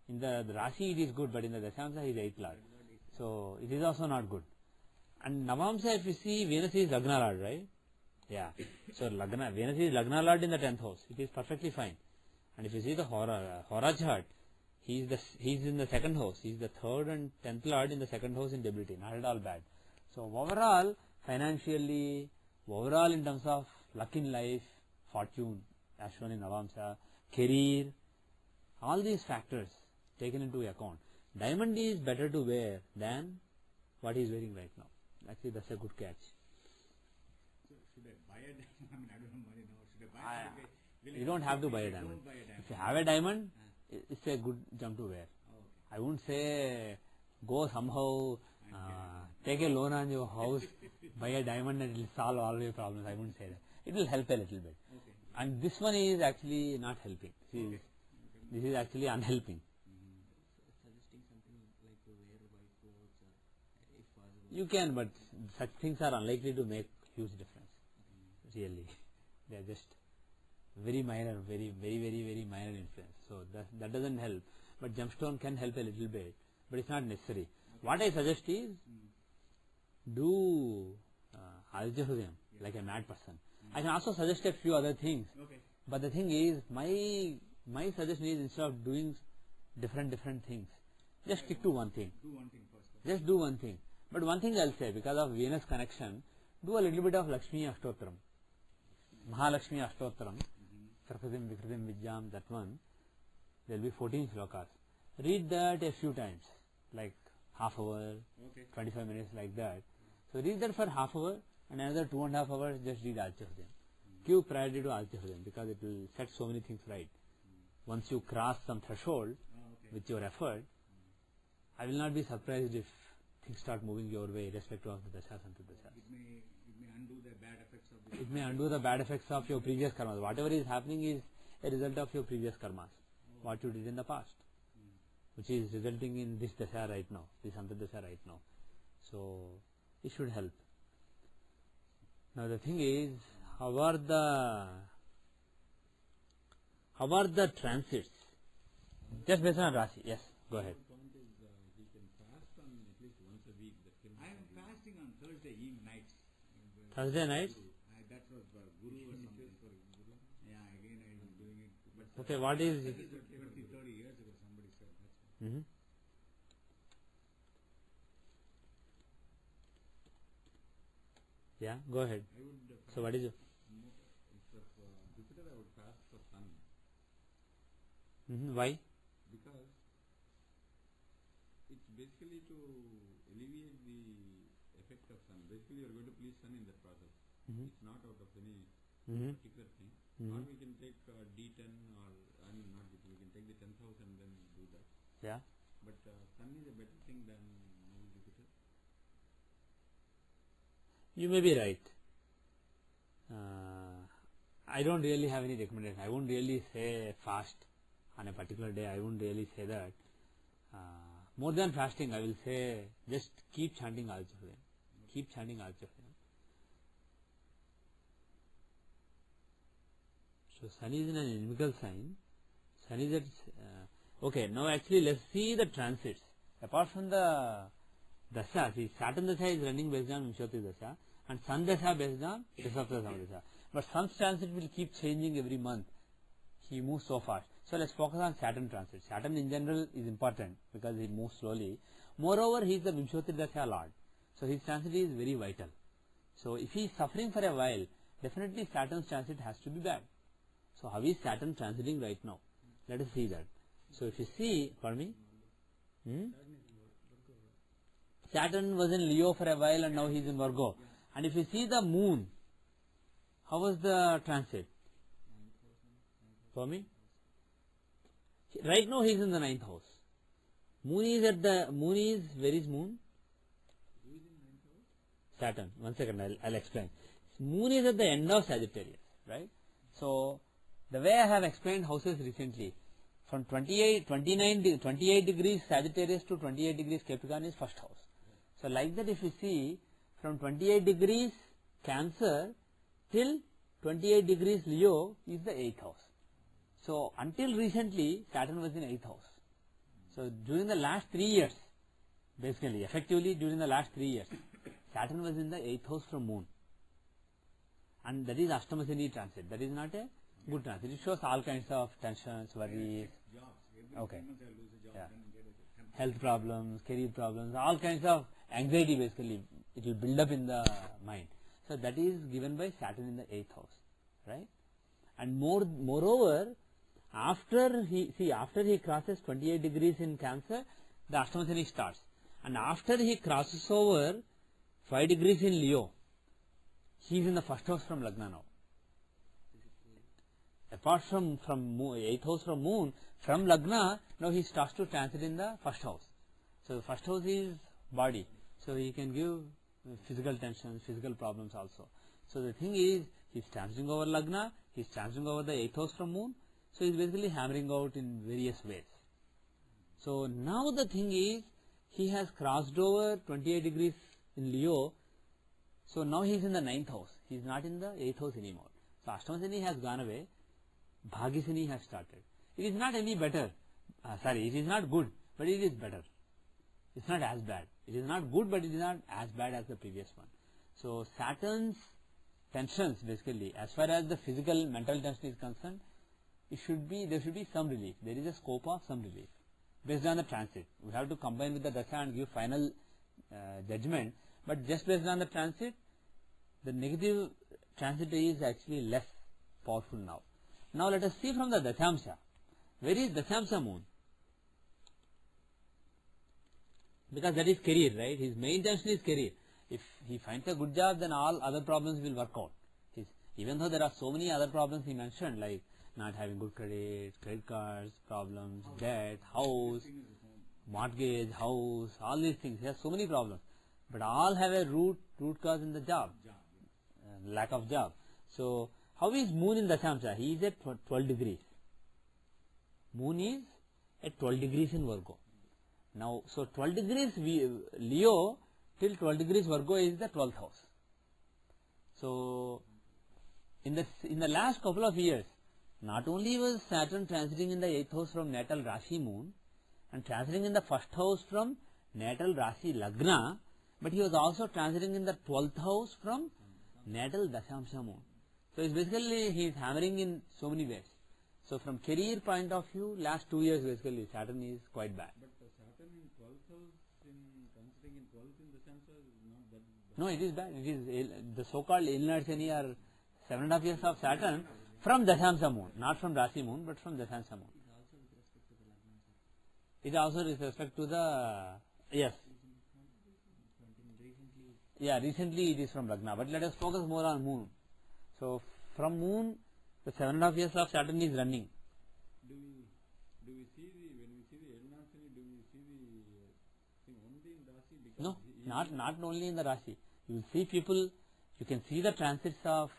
In the Rasi it is good, but in the Dashamsa he is 8th Lord. So it is also not good. And Navamsa, if you see, Venus is Lagna Lord, right? Yeah. So Venus is Lagna Lord in the 10th house. It is perfectly fine. And if you see the Hora chart, he is in the 2nd house. He is the 3rd and 10th Lord in the 2nd house in debility. Not at all bad. So overall, financially, overall in terms of luck in life, fortune, as shown in Navamsa, career, all these factors taken into account. Diamond is better to wear than what he is wearing right now. Actually, that's a good catch. So should I buy a diamond? I mean, I don't have money now. Should I buy it? You don't have to buy a diamond. If you have a diamond, it's a good gem to wear. I won't say go somehow, take a loan on your house, buy a diamond and it will solve all your problems. I won't say that. It will help a little bit. And this one is actually not helping. This is actually unhelping. Suggesting something like to wear white clothes, if possible. You can, but such things are unlikely to make huge difference. Really, they are just very minor, very minor influence. So that doesn't help. But gemstone can help a little bit, but it's not necessary. What I suggest is do Aditya Hrudayam like a mad person. I can also suggest a few other things. But the thing is, my suggestion is instead of doing different things, just stick to one thing. Do one thing first. Just do one thing. But one thing I'll say, because of Venus connection, do a little bit of Lakshmi Ashtotram. Mahalakshmi Ashtotram, Sarkhatim Vikritim Vidyam, that one. There will be 14 shlokas. Read that a few times, like half hour, 25 minutes, like that. So read that for half hour, and another 2.5 hours just read Aditya Hrudayam. Give priority to Aditya Hrudayam, because it will set so many things right. Once you cross some threshold with your effort, I will not be surprised if things start moving your way, irrespective of the dashas and dashas. It may undo the bad effects of the... It may undo the bad effects of your previous karmas. Whatever is happening is a result of your previous karmas, what you did in the past, which is resulting in this dasha right now, this antardasha right now. So it should help. Now the thing is, how are the transits? Just based on Rasi. Yes, go ahead. Point is, we can fast on at least once a week. I am fasting on Thursday nights. Thursday nights? That was for Guru or something. Yeah, again I am doing it. But Okay, what is... 30 years ago somebody said that's why. Yeah, go ahead. I would So what is it? instead of Jupiter, I would fast for Sun Why? because it's basically to alleviate the effect of Sun. Basically, you are going to please Sun in that process. It's not out of any particular thing. Or we can take D10 or I mean not D10. We can take the 10th house and then do that. Yeah. But Sun is a better thing than maybe Jupiter. You may be right. I don't really have any recommendation. I won't really say fast on a particular day. I won't really say that. More than fasting, I will say just keep chanting Alchafrim. Keep chanting Alchafrim. So Sun is in an inimical sign. Sun is at okay. Now actually let's see the transits. Apart from the Dasha, see Saturn Dasha is running based on Vimshoti Dasha and Sun Dasha based on Rishabha Dasha. But Sun's transit will keep changing every month. He moves so fast. So let's focus on Saturn transit. Saturn in general is important because he moves slowly. Moreover, he is the Vimshoti Dasha Lord. So his transit is very vital. So if he is suffering for a while, definitely Saturn's transit has to be bad. So how is Saturn transiting right now? Let us see that. So if you see, pardon me, Saturn was in Leo for a while and now he is in Virgo. And if you see the moon, how was the transit? For me? Right now he is in the 9th house. Moon is where is moon? Saturn. One second, I'll explain. Moon is at the end of Sagittarius, right? So, the way I have explained houses recently, from 28 degrees Sagittarius to 28 degrees Capricorn is first house. So, like that if you see, from 28 degrees Cancer till 28 degrees Leo is the 8th house. So, until recently, Saturn was in 8th house. So, during the last 3 years, basically, effectively during the last 3 years, Saturn was in the 8th house from Moon. And that is Ashtamasini transit. That is not a good transit. It shows all kinds of tensions, worries, okay, yeah, health problems, career problems, all kinds of anxiety basically. It will build up in the mind. So, that is given by Saturn in the 8th house, right? And moreover, after he crosses 28 degrees in Cancer, the Ashtamasini starts. And after he crosses over 5 degrees in Leo, he is in the first house from Lagna now. Apart from 8th house from Moon, from Lagna, now he starts to transit in the first house. So, the first house is body. So, he can give physical tensions, physical problems also. So, the thing is, he is transiting over Lagna, he is transiting over the 8th house from Moon. So, he is basically hammering out in various ways. So, now the thing is, he has crossed over 28 degrees in Leo. So, now he is in the 9th house. He is not in the 8th house anymore. So, Ashtamasini has gone away. Bhagisini has started. It is not any better. It is not good, but it is better. It is not as bad. It is not good, but it is not as bad as the previous one. So, Saturn's tensions basically, as far as the physical, mental tension is concerned, there should be some relief. There is a scope of some relief based on the transit. We have to combine with the Dasha and give final judgment, but just based on the transit, the negative transit is actually less powerful now. Now let us see from the Dashamsha. Where is Dashamsha Moon? Because that is career, right? His main tension is career. If he finds a good job, then all other problems will work out. Even though there are so many other problems he mentioned, like not having good credit cards, problems, debt, house, mortgage, house, all these things. He has so many problems. But all have a root cause in the job, lack of job. So, how is Moon in Dashamsha? He is at 12 degrees. Moon is at 12 degrees in Virgo. Now, so 12 degrees Leo till 12 degrees Virgo is the 12th house. So, in the last couple of years, not only was Saturn transiting in the 8th house from natal Rashi Moon and transiting in the first house from natal Rashi Lagna, but he was also transiting in the 12th house from natal Dashamsha Moon. So, it's basically he is hammering in so many ways. So, from career point of view, last 2 years basically Saturn is quite bad. But Saturn in 12th house, transiting in 12th in the sense is not that No, it is bad. It is the so-called Ilnar Shani are 7.5 years of Saturn from Dashamsa moon, not from Rasi moon, but from Dashamsa moon. It also with respect to the yes. Yeah, recently it is from Lagna, but let us focus more on moon. So from moon, the 7.5 years of Saturn is running. Do we see when we see the Elnasani, do we see the thing only in Rasi? Because No, not only in the Rasi. You will see people, you can see the transits of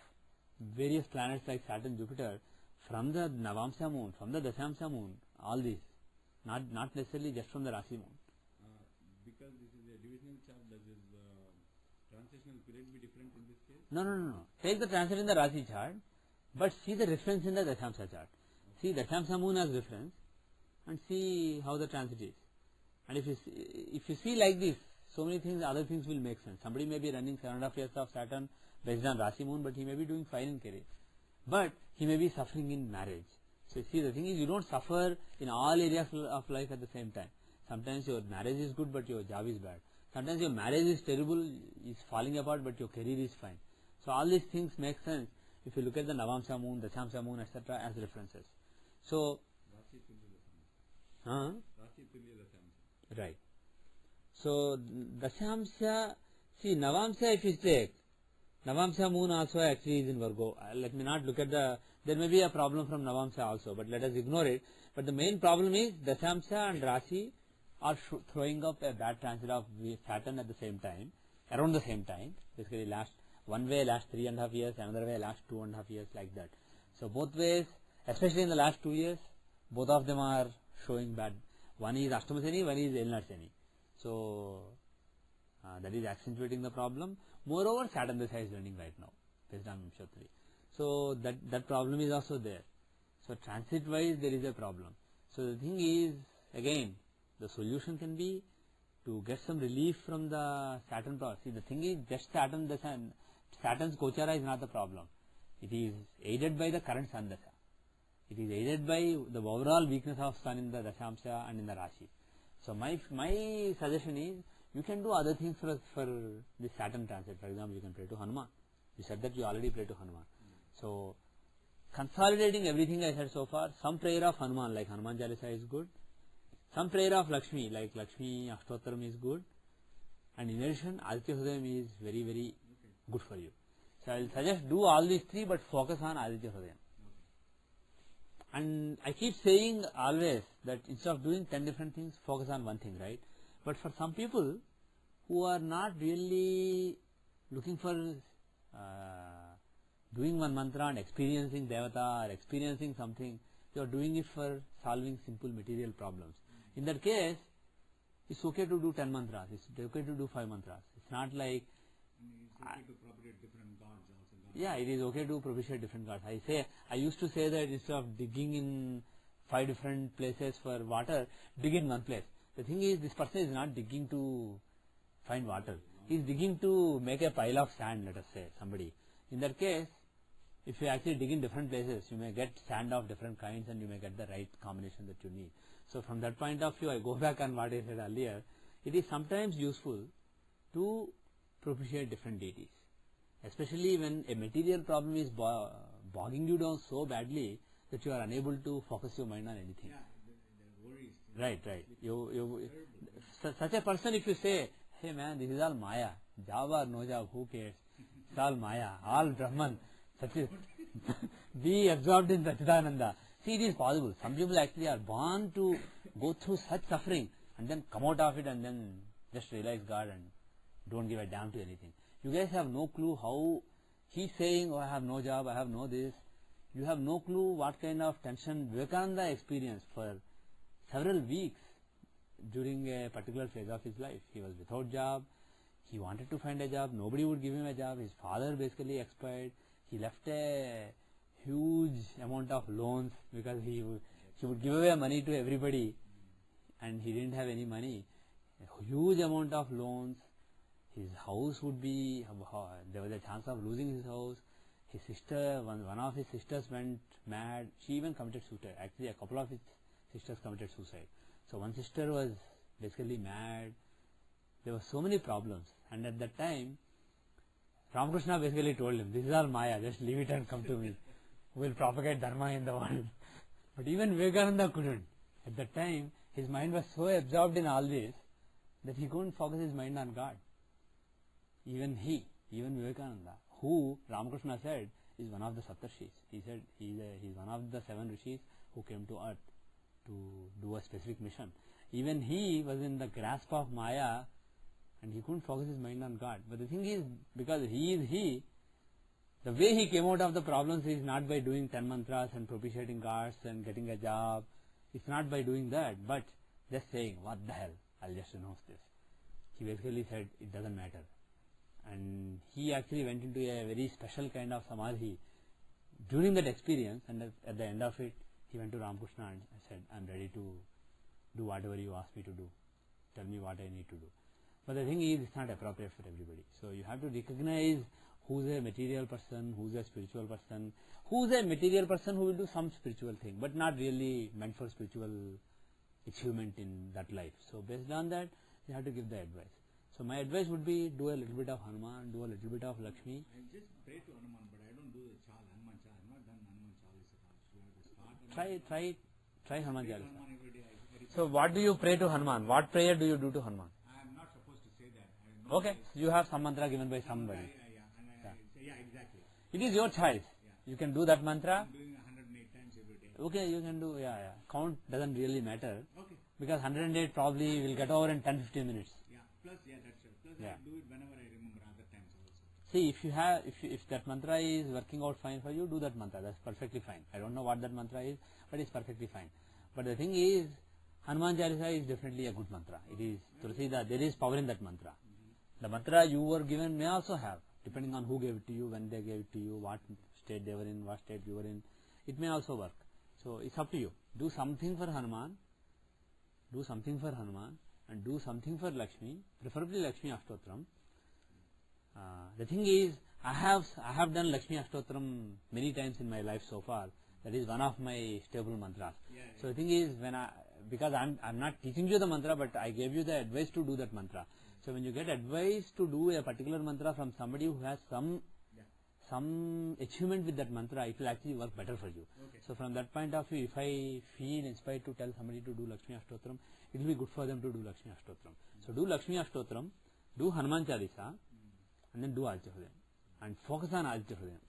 various planets like Saturn, Jupiter from the Navamsa moon, from the Dashamsa moon, all these. Not necessarily just from the Rasi moon. Because this is a divisional chart, does this transitional period be different in this case? No. Take the transit in the Rasi chart, but see the reference in the Dashamsa chart. See Dashamsa moon as reference and see how the transit is. And if you see like this, so many things, other things will make sense. Somebody may be running 7.5 years of Saturn based on Rasi moon, but he may be doing fine in career. But he may be suffering in marriage. So you see, the thing is, you don't suffer in all areas of life at the same time. Sometimes your marriage is good, but your job is bad. Sometimes your marriage is terrible, is falling apart, but your career is fine. So all these things make sense if you look at the Navamsa moon, Dashamsa moon, etc. as references. So, Rasi Tulya Dashamsa. Right. So Dashamsa, see Navamsa if you take, Navamsa moon also actually is in Virgo. Let me not look at there may be a problem from Navamsa also, but let us ignore it. But the main problem is Dashamsa and Rasi are throwing up a bad transit of Saturn at the same time, around the same time. Basically one way last 3.5 years, another way last 2.5 years, like that. So both ways, especially in the last 2 years, both of them are showing bad. One is Ashtama Shani, one is Elnar Shani. So that is accentuating the problem. Moreover, Saturn Dasha is running right now, based on Vimshatri. So that problem is also there. So transit wise there is a problem. So the thing is, again, the solution can be to get some relief from the Saturn problem. See, the thing is, just Saturn Dasha, Saturn's Gochara is not the problem. It is aided by the current Sun Dasha. It is aided by the overall weakness of Sun in the Dashamsa and in the Rashi. So my suggestion is, you can do other things for this Saturn transit. For example, you can pray to Hanuman. You said that you already pray to Hanuman. So consolidating everything I said so far, some prayer of Hanuman like Hanuman Chalisa is good. Some prayer of Lakshmi like Lakshmi Ashtottaram is good. And in addition, Aditya Hridayam is very, very good for you. So I will suggest do all these three, but focus on Aditya Hridayam. And I keep saying always that instead of doing 10 different things, focus on one thing, right? But for some people who are not really looking for doing one mantra and experiencing Devata or experiencing something, they are doing it for solving simple material problems. In that case, it's okay to do 10 mantras, it's okay to do 5 mantras. It's not like... It's okay to propagate different gods also. Yeah, it is okay to propitiate different gods. I used to say that instead of digging in 5 different places for water, dig in one place. The thing is, this person is not digging to find water. He is digging to make a pile of sand, let us say, somebody. In that case, if you actually dig in different places, you may get sand of different kinds and you may get the right combination that you need. So from that point of view, I go back on what I said earlier. It is sometimes useful to propitiate different deities. Especially when a material problem is bogging you down so badly that you are unable to focus your mind on anything. Yeah, the worries. Right. Such a person, if you say, hey man, this is all Maya, job or no job, who cares? It's all Maya, all Brahman. Be absorbed in Satchidananda. See, it is possible. Some people actually are born to go through such suffering and then come out of it and then just realize God and don't give a damn to anything. You guys have no clue how he's saying, oh, I have no job, I have no this. You have no clue what kind of tension Vivekananda experienced for several weeks during a particular phase of his life. He was without job. He wanted to find a job. Nobody would give him a job. His father basically expired. He left a huge amount of loans because he would give away money to everybody and he didn't have any money. A huge amount of loans. His house would be, there was a chance of losing his house. His sister, one of his sisters went mad. She even committed suicide. Actually, a couple of his sisters committed suicide. So one sister was basically mad. There were so many problems. And at that time, Ramakrishna basically told him, this is all Maya, just leave it and come to me. We will propagate Dharma in the world. But even Vivekananda couldn't. At that time, his mind was so absorbed in all this that he couldn't focus his mind on God. Even Vivekananda, who Ramakrishna said is one of the Saptarshis. He said he's one of the 7 rishis who came to earth to do a specific mission. Even he was in the grasp of Maya and he couldn't focus his mind on God. But the thing is, because he, the way he came out of the problems is not by doing 10 mantras and propitiating gods and getting a job. It's not by doing that, but just saying, what the hell, I'll just renounce this. He basically said, it doesn't matter. And he actually went into a very special kind of samadhi during that experience, and at the end of it, he went to Ramakrishna and said, I'm ready to do whatever you ask me to do. Tell me what I need to do. But the thing is, it's not appropriate for everybody. So you have to recognize who's a material person, who's a spiritual person, who's a material person who will do some spiritual thing, but not really meant for spiritual achievement in that life. So based on that, you have to give the advice. So my advice would be, do a little bit of Hanuman, do a little bit of Lakshmi. I just pray to Hanuman, but I don't do the Hanuman Chal. I've not done Hanuman Chalis at all. So you have to start. Try Hanuman Chalisa. Hanuman every day. I So what do you pray to Hanuman? What prayer do you do to Hanuman? I am not supposed to say that. I know Okay, you have some mantra given by somebody. I say, exactly. It is your choice. You can do that mantra. I'm doing 108 times every day. Okay, you can do, Count doesn't really matter. Okay. Because 108 probably will get over in 10-15 minutes. Yeah. Plus, that's true. Plus, Yeah. I do it whenever I remember other times also. See, if that mantra is working out fine for you, do that mantra. That's perfectly fine. I don't know what that mantra is, but it's perfectly fine. But the thing is, Hanuman Chalisa is definitely a good mantra. It is Tulsida. There is power in that mantra. The mantra you were given may also have, depending on who gave it to you, when they gave it to you, what state they were in, what state you were in. It may also work. So it's up to you. Do something for Hanuman. Do something for Hanuman and do something for Lakshmi, preferably Lakshmi Ashtotram. The thing is, I have done Lakshmi Ashtotram many times in my life so far. That is one of my stable mantras. So the thing is, because I'm not teaching you the mantra, but I gave you the advice to do that mantra. So when you get advice to do a particular mantra from somebody who has some achievement with that mantra, it will actually work better for you. So from that point of view, if I feel inspired to tell somebody to do Lakshmi Ashtotram, it will be good for them to do Lakshmi Ashtotram. So do Lakshmi Ashtotram, do Hanuman Chalisa, and then do Aditya Hridayam. And focus on Aditya Hridayam.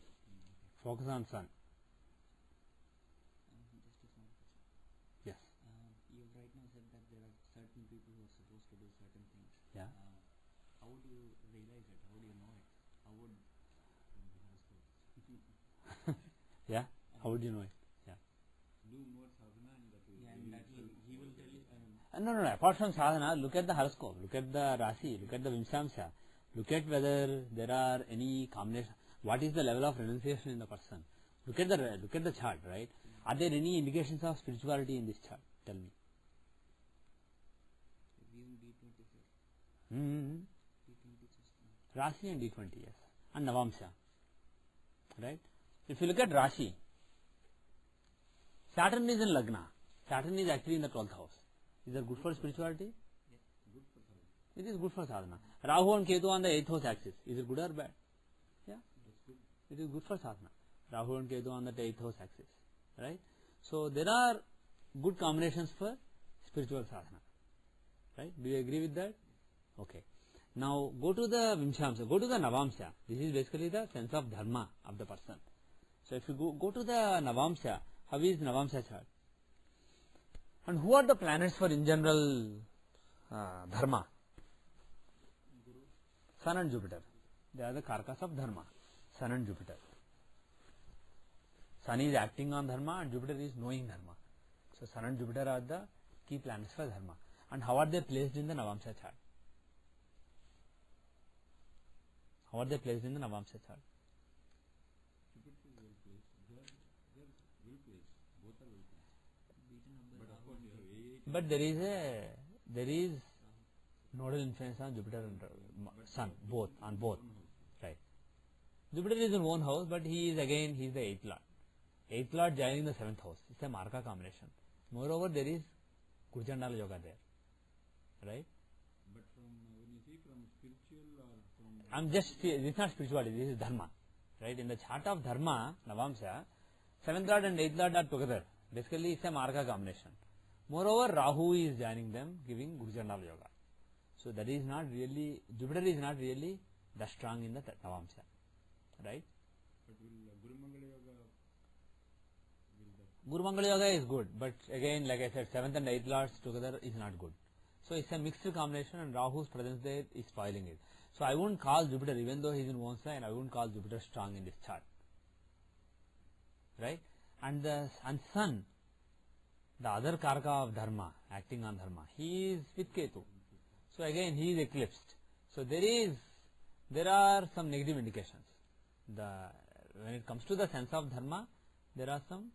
Focus on sun. Just a small question. Yes. You right now said that there are certain people who are supposed to do certain things. Yeah. How would you realize it? How do you know it? How would Yeah. How would you know it? Yeah. Do more sadhana and that will and that he will tell you. No. Apart from sadhana, look at the horoscope, look at the Rasi, look at the Vimshamsha, look at whether there are any combination. What is the level of renunciation in the person? Look at the chart, right? Are there any indications of spirituality in this chart? Tell me. Reviewing D20 sir. D20 system. Rasi and D20, yes. And Navamsha. Right? If you look at Rashi, Saturn is in Lagna. Saturn is actually in the 12th house. Is that good for spirituality? Yes. good for sadhana. It is good for sadhana. Rahu and Ketu on the 8th house axis. Is it good or bad? Yeah. That's good. It is good for sadhana. Rahu and Ketu on the 8th house axis. Right? So there are good combinations for spiritual sadhana. Right? Do you agree with that? Okay. Now go to the Vimshamsha, go to the Navamsha. This is basically the sense of dharma of the person. So if you go to the Navamsha, how is Navamsha chart? And who are the planets for in general dharma? Sun and Jupiter. They are the karkas of dharma. Sun and Jupiter. Sun is acting on dharma and Jupiter is knowing dharma. So Sun and Jupiter are the key planets for dharma. And how are they placed in the Navamsha chart? How are they placed in the Navamsha chart? Jupiter is well placed. They are well placed. Both are well placed. Beaten up by But of Rahu course, and you have Ketu. 8. But there is nodal influence on Jupiter and Sun, both, on both. Right. Jupiter is in one house, but he is the 8th Lord. 8th Lord joining the 7th house. It's a Marka combination. Moreover, there is Gurchandala Yoga there. Right? But from when you see from spiritual or from this is not spirituality, this is dharma. Right? In the chart of dharma, Navamsha, 7th lord and 8th lord are together. Basically, it's a marga combination. Moreover, Rahu is joining them, giving Gurujandal Yoga. So that is not really, Jupiter is not really that strong in the Navamsha. Right? But will Guru Mangala Yoga will that? Guru Mangala Yoga is good, but again, like I said, 7th and 8th lords together is not good. So it's a mixed combination, and Rahu's presence there is spoiling it. So I wouldn't call Jupiter, even though he's in one sign, I wouldn't call Jupiter strong in this chart. Right? And the Sun, the other Karaka of Dharma, acting on Dharma, he is with Ketu. So again, he is eclipsed. So there are some negative indications. When it comes to the sense of Dharma, there are some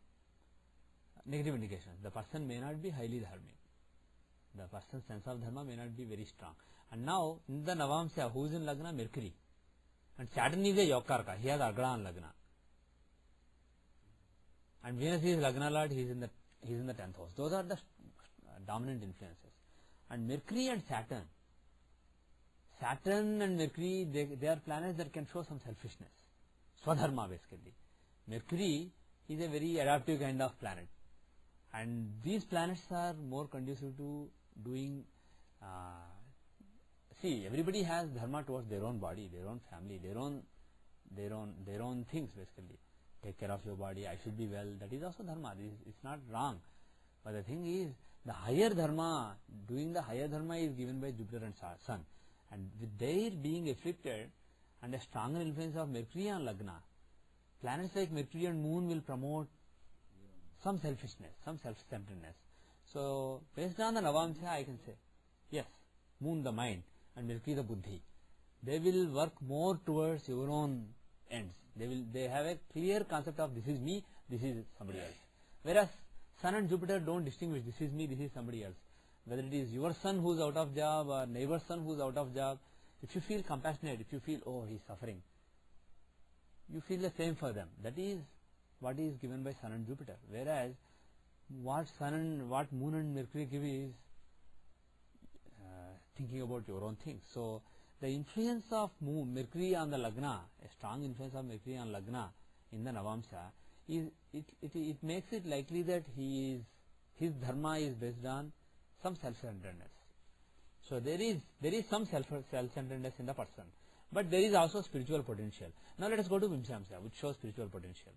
negative indications. The person may not be highly dharmic. The person's sense of Dharma may not be very strong. And now, in the Navamsha, who is in Lagna? Mercury. And Saturn is a Yokarka. He has Agna on Lagna. And Venus is Lagna Lord, he is in the 10th house. Those are the dominant influences. And Mercury and Saturn and Mercury, they are planets that can show some selfishness. Swadharma basically. Mercury is a very adaptive kind of planet. And these planets are more conducive to doing, see, everybody has dharma towards their own body, their own family, their own things basically. Take care of your body, I should be well, that is also dharma, it's not wrong. But the thing is, the higher dharma, doing the higher dharma is given by Jupiter and Sun. And with their being afflicted and a stronger influence of Mercury on Lagna, planets like Mercury and Moon will promote some selfishness, some self-centeredness. So, based on the Navamsha, I can say, yes, Moon the mind and Mercury the buddhi, they will work more towards your own ends. They have a clear concept of this is me, this is somebody else. Whereas Sun and Jupiter don't distinguish this is me, this is somebody else. Whether it is your son who's out of job or neighbor's son who's out of job, if you feel compassionate, if you feel, oh, he's suffering, you feel the same for them. That is what is given by Sun and Jupiter. Whereas what Moon and Mercury give is thinking about your own things. So the influence of Mercury on the Lagna, a strong influence of Mercury on Lagna in the Navamsha, it makes it likely that his dharma is based on some self-centeredness. So there is some self-centeredness in the person, but there is also spiritual potential. Now let us go to Vimshamsha, which shows spiritual potential.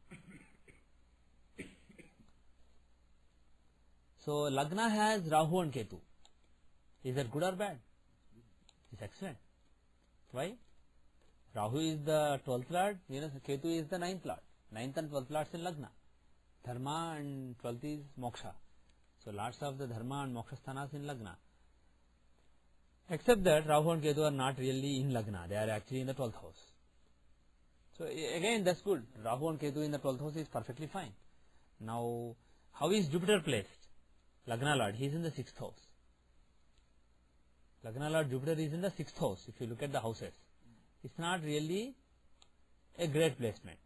So Lagna has Rahu and Ketu. Is that good or bad? It's excellent. Why? Rahu is the 12th lord, Ketu is the 9th lord. 9th and 12th lords in Lagna. Dharma and 12th is Moksha. So lords of the Dharma and Moksha sthanas in Lagna. Except that Rahu and Ketu are not really in Lagna. They are actually in the 12th house. So again, that's good. Rahu and Ketu in the 12th house is perfectly fine. Now, how is Jupiter placed? Lagna Lord, he is in the 6th house. Lagna Lord Jupiter is in the 6th house, if you look at the houses. It's not really a great placement.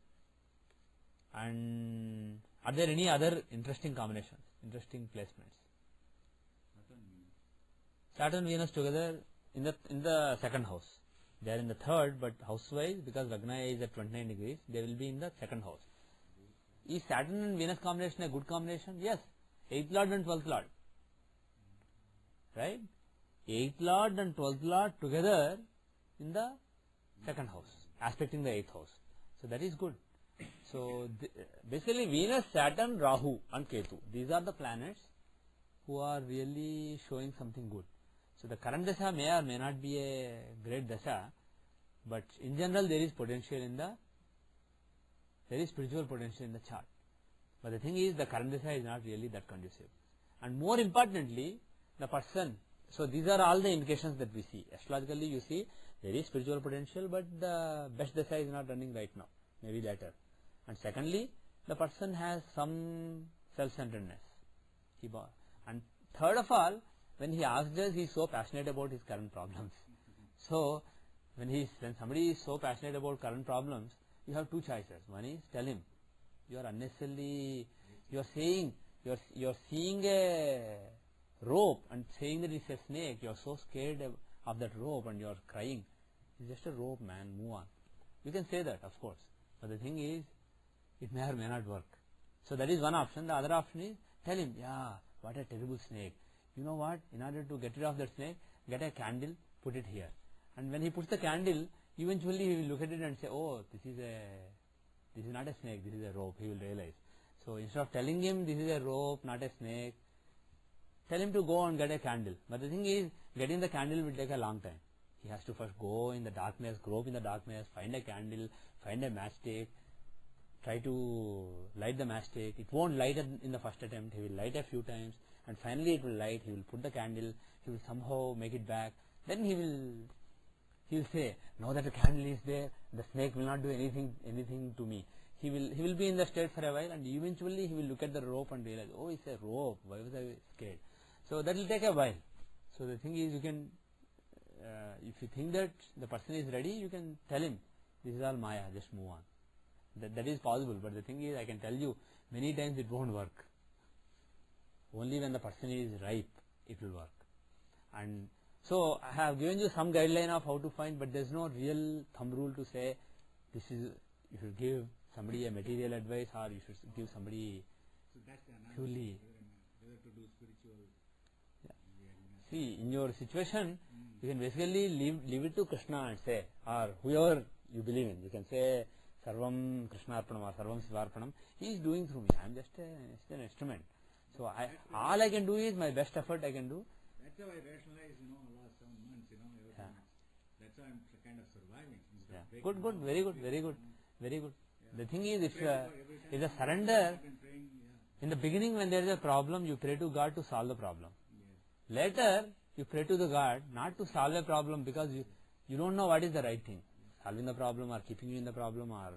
And are there any other interesting combinations, interesting placements? Saturn and Venus together in the 2nd house. They are in the 3rd, but house-wise, because Lagna is at 29 degrees, they will be in the 2nd house. Is Saturn and Venus combination a good combination? Yes. 8th Lord and 12th Lord. Right? 8th Lord and 12th Lord together in the 2nd house, aspecting the 8th house. So that is good. So basically Venus, Saturn, Rahu and Ketu, these are the planets who are really showing something good. So the current dasha may or may not be a great dasha, but in general there is potential there is spiritual potential in the chart. But the thing is, the current dasha is not really that conducive. And more importantly, the person, so these are all the indications that we see. Astrologically you see there is spiritual potential, but the best dasha is not running right now, maybe later. And secondly, the person has some self-centeredness. And third of all, when he asks us, he is so passionate about his current problems. So when somebody is so passionate about current problems, you have two choices. One is tell him, you are unnecessarily, you are seeing a rope and saying that it's a snake, you are so scared of that rope and you are crying. It's just a rope, man, move on. You can say that, of course. But the thing is, it may or may not work. So that is one option. The other option is, tell him, yeah, what a terrible snake. You know what, in order to get rid of that snake, get a candle, put it here. And when he puts the candle, eventually he will look at it and say, oh, this is not a snake, this is a rope. He will realize. So instead of telling him this is a rope, not a snake, tell him to go and get a candle. But the thing is, getting the candle will take a long time. He has to first go in the darkness, grope in the darkness, find a candle, find a matchstick, try to light the matchstick. It won't light in the first attempt. He will light a few times, and finally it will light. He will put the candle. He will somehow make it back. Then he will say, now that the candle is there, the snake will not do anything to me. He will be in the state for a while, and eventually he will look at the rope and realize, oh, it's a rope. Why was I scared? So that will take a while. So the thing is, you can, if you think that the person is ready, you can tell him, this is all Maya, just move on. That is possible, but the thing is, I can tell you, many times it won't work. Only when the person is ripe, it will work. And so I have given you some guideline of how to find, but there is no real thumb rule to say, this is, you should give somebody a material advice, or you should give somebody So that's the analysis, purely. whether to do spiritual. See, in your situation, you can basically leave it to Krishna and say, or whoever you believe in. You can say, Sarvam Krishnarpanam or Sarvam Sivarpanam. He is doing through me. I am just an instrument. So all I can do is my best effort I can do. That's how I rationalize, last 7 months, everything. Yeah. That's how I'm kind of surviving. Yeah. Breaking Good, down, very good, very good, very good. The thing is, if a surrender, I've been praying, in the beginning when there is a problem, you pray to God to solve the problem. yes. Later, you pray to the God not to solve a problem because you don't know what is the right thing. Solving the problem or keeping you in the problem, or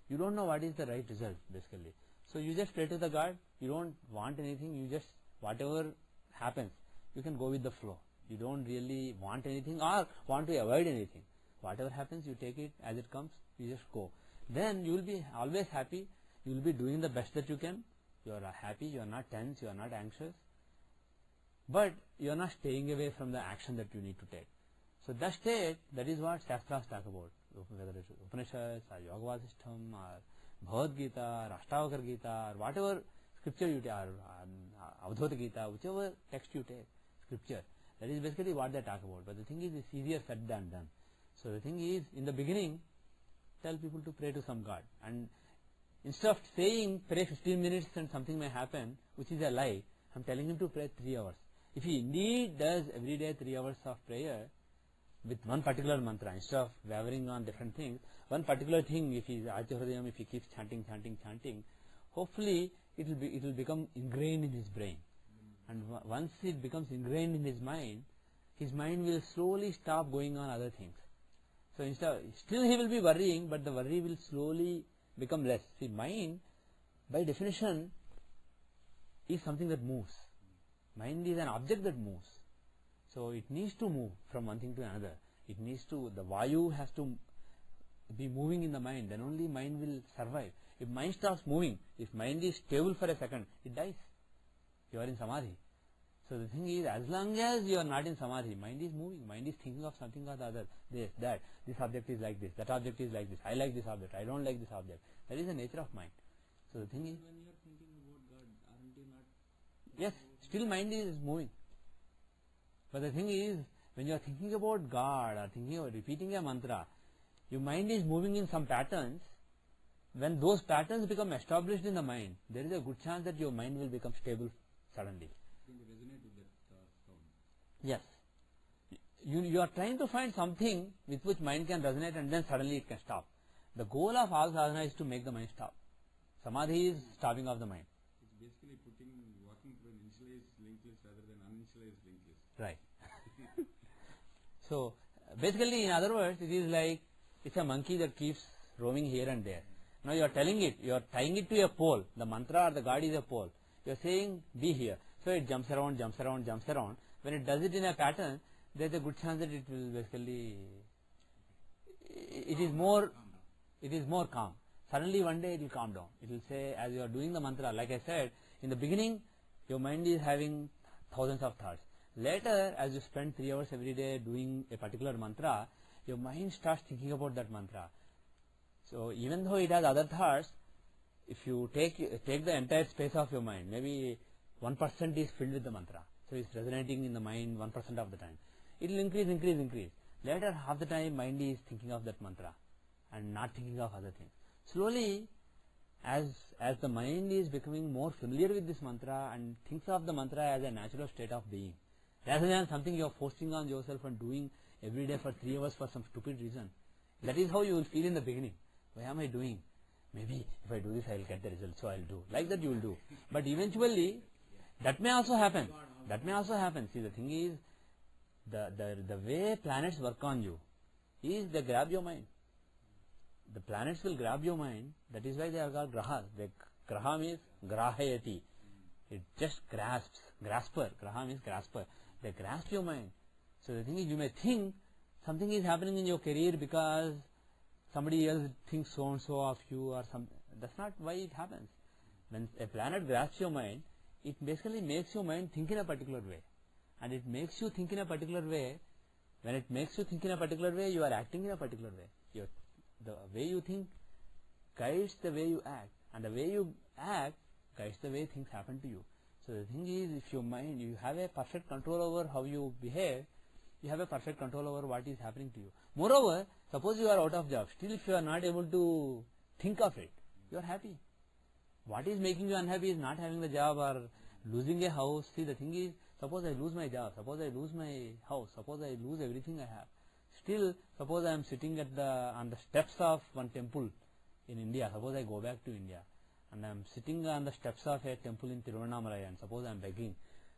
you don't know what is the right result basically. So you just pray to the God, you don't want anything, you just, whatever happens, you can go with the flow. You don't really want anything or want to avoid anything. Whatever happens, you take it as it comes, you just go. Then you will be always happy, you will be doing the best that you can, you are happy, you are not tense, you are not anxious, but you are not staying away from the action that you need to take. So that state, that is what Shastras talk about, whether it is Upanishads or Yoga Vasistham or Bhagavad Gita or Ashtavakra Gita or whatever scripture you take, or Avadhota Gita, whichever text you take, scripture, that is basically what they talk about. But the thing is, it's easier said than done. So the thing is, in the beginning, tell people to pray to some God, and instead of saying pray 15 minutes and something may happen, which is a lie, I'm telling him to pray 3 hours. If he indeed does every day 3 hours of prayer with one particular mantra, instead of wavering on different things, one particular thing, if he is Ajahridayam, if he keeps chanting, hopefully it will become ingrained in his brain. And once it becomes ingrained in his mind will slowly stop going on other things. So still he will be worrying, but the worry will slowly become less. See, mind, by definition, is something that moves. Mind is an object that moves. So it needs to move from one thing to another. The Vayu has to be moving in the mind, then only mind will survive. If mind stops moving, if mind is stable for a second, it dies. You are in Samadhi. So the thing is, as long as you are not in Samadhi, mind is moving, mind is thinking of something or the other. This object is like this, that object is like this, I like this object, I don't like this object. That is the nature of mind. So the thing is, When you are thinking about God, aren't you not? yes, still mind is moving. But the thing is, when you are thinking about God or thinking about repeating a mantra, your mind is moving in some patterns. When those patterns become established in the mind, there is a good chance that your mind will become stable suddenly. Going to resonate with that sound. Yes. You are trying to find something with which mind can resonate, and then suddenly it can stop. The goal of all sadhana is to make the mind stop. Samadhi is stopping of the mind. It's basically walking through an initialized linked list rather than uninitialized linked list. Right. So basically, in other words, it is like it's a monkey that keeps roaming here and there. Now you are telling it, you are tying it to a pole. The mantra or the God is a pole. You are saying be here. So it jumps around. When it does it in a pattern, there is a good chance that it will basically, it is more calm. Suddenly one day it will calm down. It will say, as you are doing the mantra, like I said, in the beginning, your mind is having thousands of thoughts. Later, as you spend 3 hours every day doing a particular mantra, your mind starts thinking about that mantra. So even though it has other thoughts, if you take the entire space of your mind, maybe 1% is filled with the mantra. So it's resonating in the mind 1% of the time. It will increase. Later, half the time, mind is thinking of that mantra and not thinking of other things. Slowly, as the mind is becoming more familiar with this mantra and thinks of the mantra as a natural state of being, rather than something you are forcing on yourself and doing every day for 3 hours for some stupid reason. That is how you will feel in the beginning. Why am I doing? Maybe if I do this, I will get the result, so I will do. Like that you will do. But eventually, that may also happen. See, the thing is, the way planets work on you is they grab your mind. The planets will grab your mind. That is why they are called grahas. Graha means grahayati. It just grasps. Grasper. Graha means grasper. They grasp your mind. So the thing is, you may think something is happening in your career because somebody else thinks so and so of you or something. That's not why it happens. When a planet grasps your mind, it basically makes your mind think in a particular way. And it makes you think in a particular way. When it makes you think in a particular way, you are acting in a particular way. The way you think guides the way you act. And the way you act guides the way things happen to you. So the thing is, if your mind, you have a perfect control over how you behave, you have a perfect control over what is happening to you. Moreover, suppose you are out of job, still if you are not able to think of it, you are happy. What is making you unhappy is not having the job or losing a house. See, the thing is, suppose I lose my job, suppose I lose my house, suppose I lose everything I have. Still, suppose I am sitting on the steps of one temple in India, suppose I go back to India, and I am sitting on the steps of a temple in Tiruvannamalai, and suppose I am begging,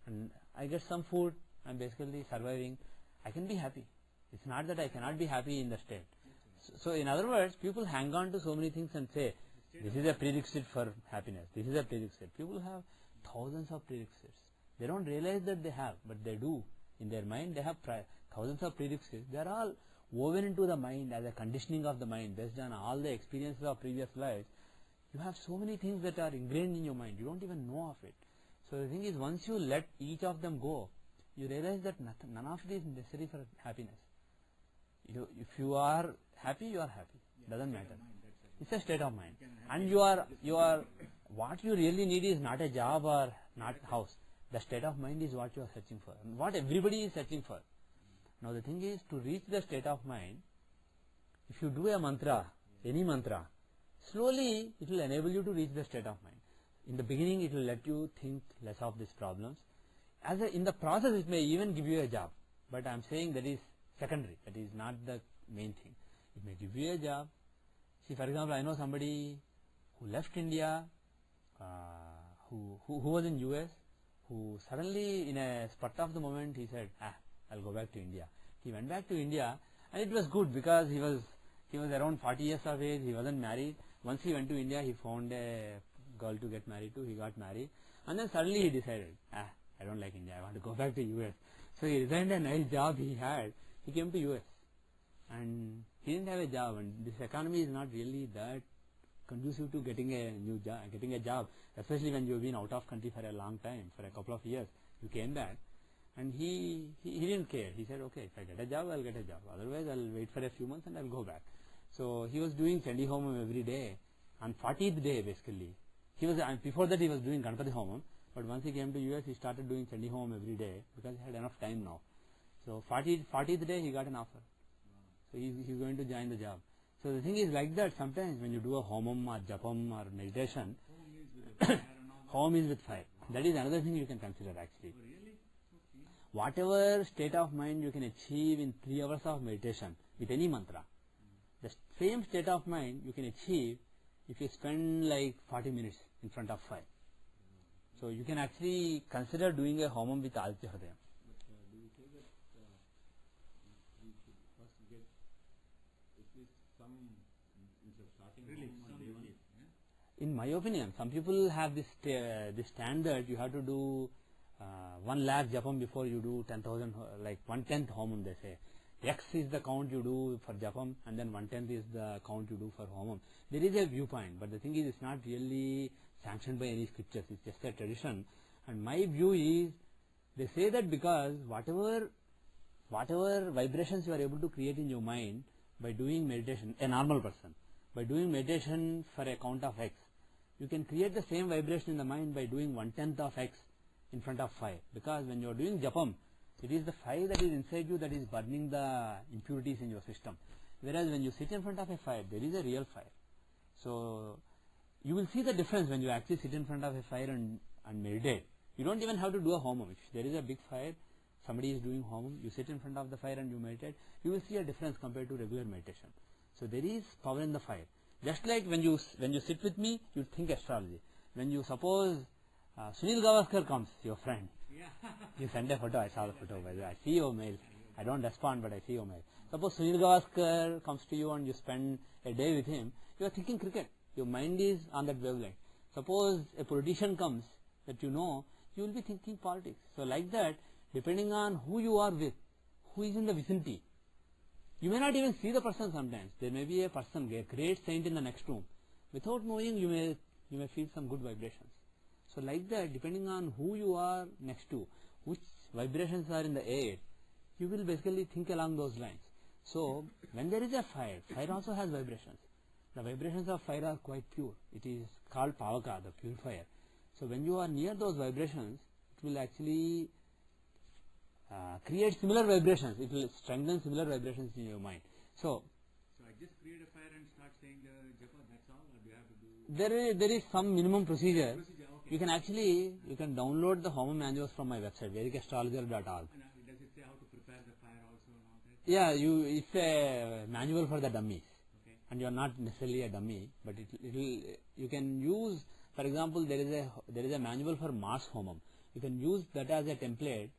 and I get some food, I am basically surviving, I can be happy. It's not that I cannot be happy in the state. So in other words, people hang on to so many things and say, this is a prerequisite for happiness, this is a prerequisite. People have thousands of prerequisites. They don't realize that they have, but they do. In their mind, they have thousands of prerequisites. They are all woven into the mind as a conditioning of the mind based on all the experiences of previous lives. You have so many things that are ingrained in your mind. You don't even know of it. So the thing is, once you let each of them go, you realize that none of it is necessary for happiness. If you are happy, you are happy. Doesn't matter. It's a state of mind. And what you really need is not a job or not house. The state of mind is what you are searching for. And what everybody is searching for. Now the thing is, to reach the state of mind, if you do a mantra, any mantra, slowly it will enable you to reach the state of mind. In the beginning, it will let you think less of these problems. In the process, it may even give you a job. But I am saying that is secondary. That is not the main thing. It may give you a job. See, for example, I know somebody who left India, who was in US, who suddenly in a spurt of the moment he said, I'll go back to India. He went back to India, and it was good because he was around 40 years of age, he wasn't married. Once he went to India, he found a girl to get married to, he got married, and then suddenly he decided, I don't like India, I want to go back to US. So he resigned a nice job he had, he came to US, and he didn't have a job, and this economy is not really that conducive to getting a job, especially when you've been out of country for a long time, for a couple of years. You came back, and he didn't care. He said, okay, if I get a job, I'll get a job. Otherwise, I'll wait for a few months and I'll go back. So he was doing Chandi Homam every day. On 40th day, basically, before that he was doing Ganpati Homam, but once he came to US, he started doing Chandi Homam every day because he had enough time now. So 40th day, he got an offer. So he's going to join the job. So the thing is like that, sometimes when you do a homam or japam or meditation, home is with fire. That is another thing you can consider actually. Whatever state of mind you can achieve in 3 hours of meditation with any mantra, the same state of mind you can achieve if you spend like 40 minutes in front of fire. So you can actually consider doing a homam with Aditya Hridayam. But do you say that we should first get at least some, instead of starting home on day one? In my opinion, some people have this standard, you have to do 1 lakh japam before you do 10,000, like 1/10 homam they say. X is the count you do for japam and then 1/10 is the count you do for homam. There is a viewpoint, but the thing is, it's not really sanctioned by any scriptures, it's just a tradition. And my view is, they say that because whatever whatever vibrations you are able to create in your mind by doing meditation, a normal person, by doing meditation for a count of X, you can create the same vibration in the mind by doing 1/10 of X in front of fire. Because when you are doing japam, it is the fire that is inside you that is burning the impurities in your system. Whereas when you sit in front of a fire, there is a real fire. So you will see the difference when you actually sit in front of a fire and meditate. You don't even have to do a homam. If there is a big fire, somebody is doing homam, you sit in front of the fire and you meditate, you will see a difference compared to regular meditation. So there is power in the fire. Just like when you sit with me, you think astrology. When you suppose Sunil Gavaskar comes, your friend, you send a photo, I saw the photo by the way, I see your mail. I don't respond, but I see your mail. Suppose Sunil Gavaskar comes to you and you spend a day with him, you are thinking cricket. Your mind is on that wavelength. Suppose a politician comes that you know, you will be thinking politics. So like that, depending on who you are with, who is in the vicinity, you may not even see the person sometimes. There may be a person, a great saint in the next room. Without knowing, you may feel some good vibrations. So like that, depending on who you are next to, which vibrations are in the air, you will basically think along those lines. So when there is a fire, fire also has vibrations. The vibrations of fire are quite pure. It is called pavaka, the purifier. So when you are near those vibrations, it will actually create similar vibrations. It will strengthen similar vibrations in your mind. So I just create a fire and start saying the japa, that's all, or do you have to do? there is some minimum procedure. Okay. You can download the homam manuals from my website, vedicastrologer.org. Does it say how to prepare the fire also and all that? Yeah, it's a manual for the dummies. Okay. And you are not necessarily a dummy, but you can use, for example, there is a manual for Mars homam. You can use that as a template,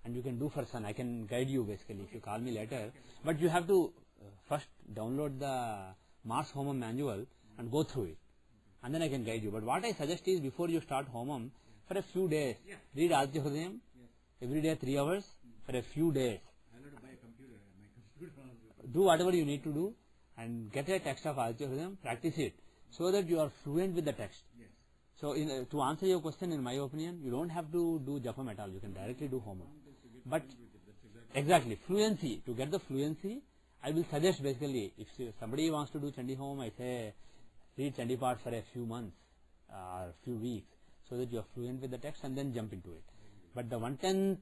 and you can do for sun. I can guide you basically if you call me later. But you have to first download the Mars homam manual and go through it, and then I can guide you. But what I suggest is, before you start homam, for a few days, read Aditya Hridayam every day 3 hours for a few days. I'll have to buy a computer. My computer also. Do whatever you need to do and get a text of Aditya Hridayam, practice it so that you are fluent with the text. Yes. So to answer your question, in my opinion, you don't have to do japam at all. You can directly do homam. But exactly, fluency, to get the fluency, I will suggest basically, if somebody wants to do Chandi Home, I say read Chandi part for a few months or few weeks so that you are fluent with the text and then jump into it. But the 1/10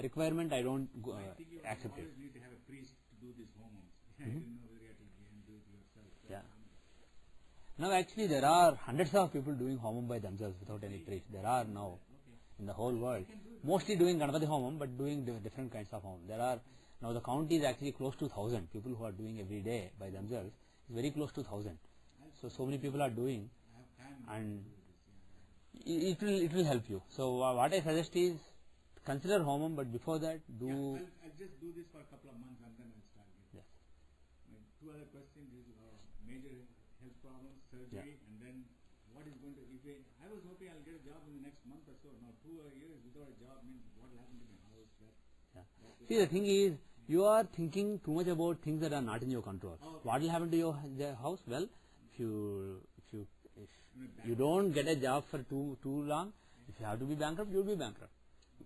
requirement, I don't accept it. You always need to have a priest to do these homams. I didn't know whether you had to do it yourself. Yeah. Now actually there are hundreds of people doing homam by themselves without any priest. There are now in the whole world. Mostly doing Ganapati homam, but doing different kinds of homam. There are, now the count is actually close to 1,000 people who are doing every day by themselves. It's very close to 1,000. So many people are doing, and it will help you. So what I suggest is, consider homam, but before that do. I'll just do this for a couple of months and then I'll start getting. Yes. My two other questions is major health problems, surgery, and then what is going to, I was hoping I'll get a job in the next month or so. Now 2 years without a job means what will happen to my house? See, the thing is, you are thinking too much about things that are not in your control. What will happen to your house? Well, if you don't get a job for too long, if you have to be bankrupt, you will be bankrupt.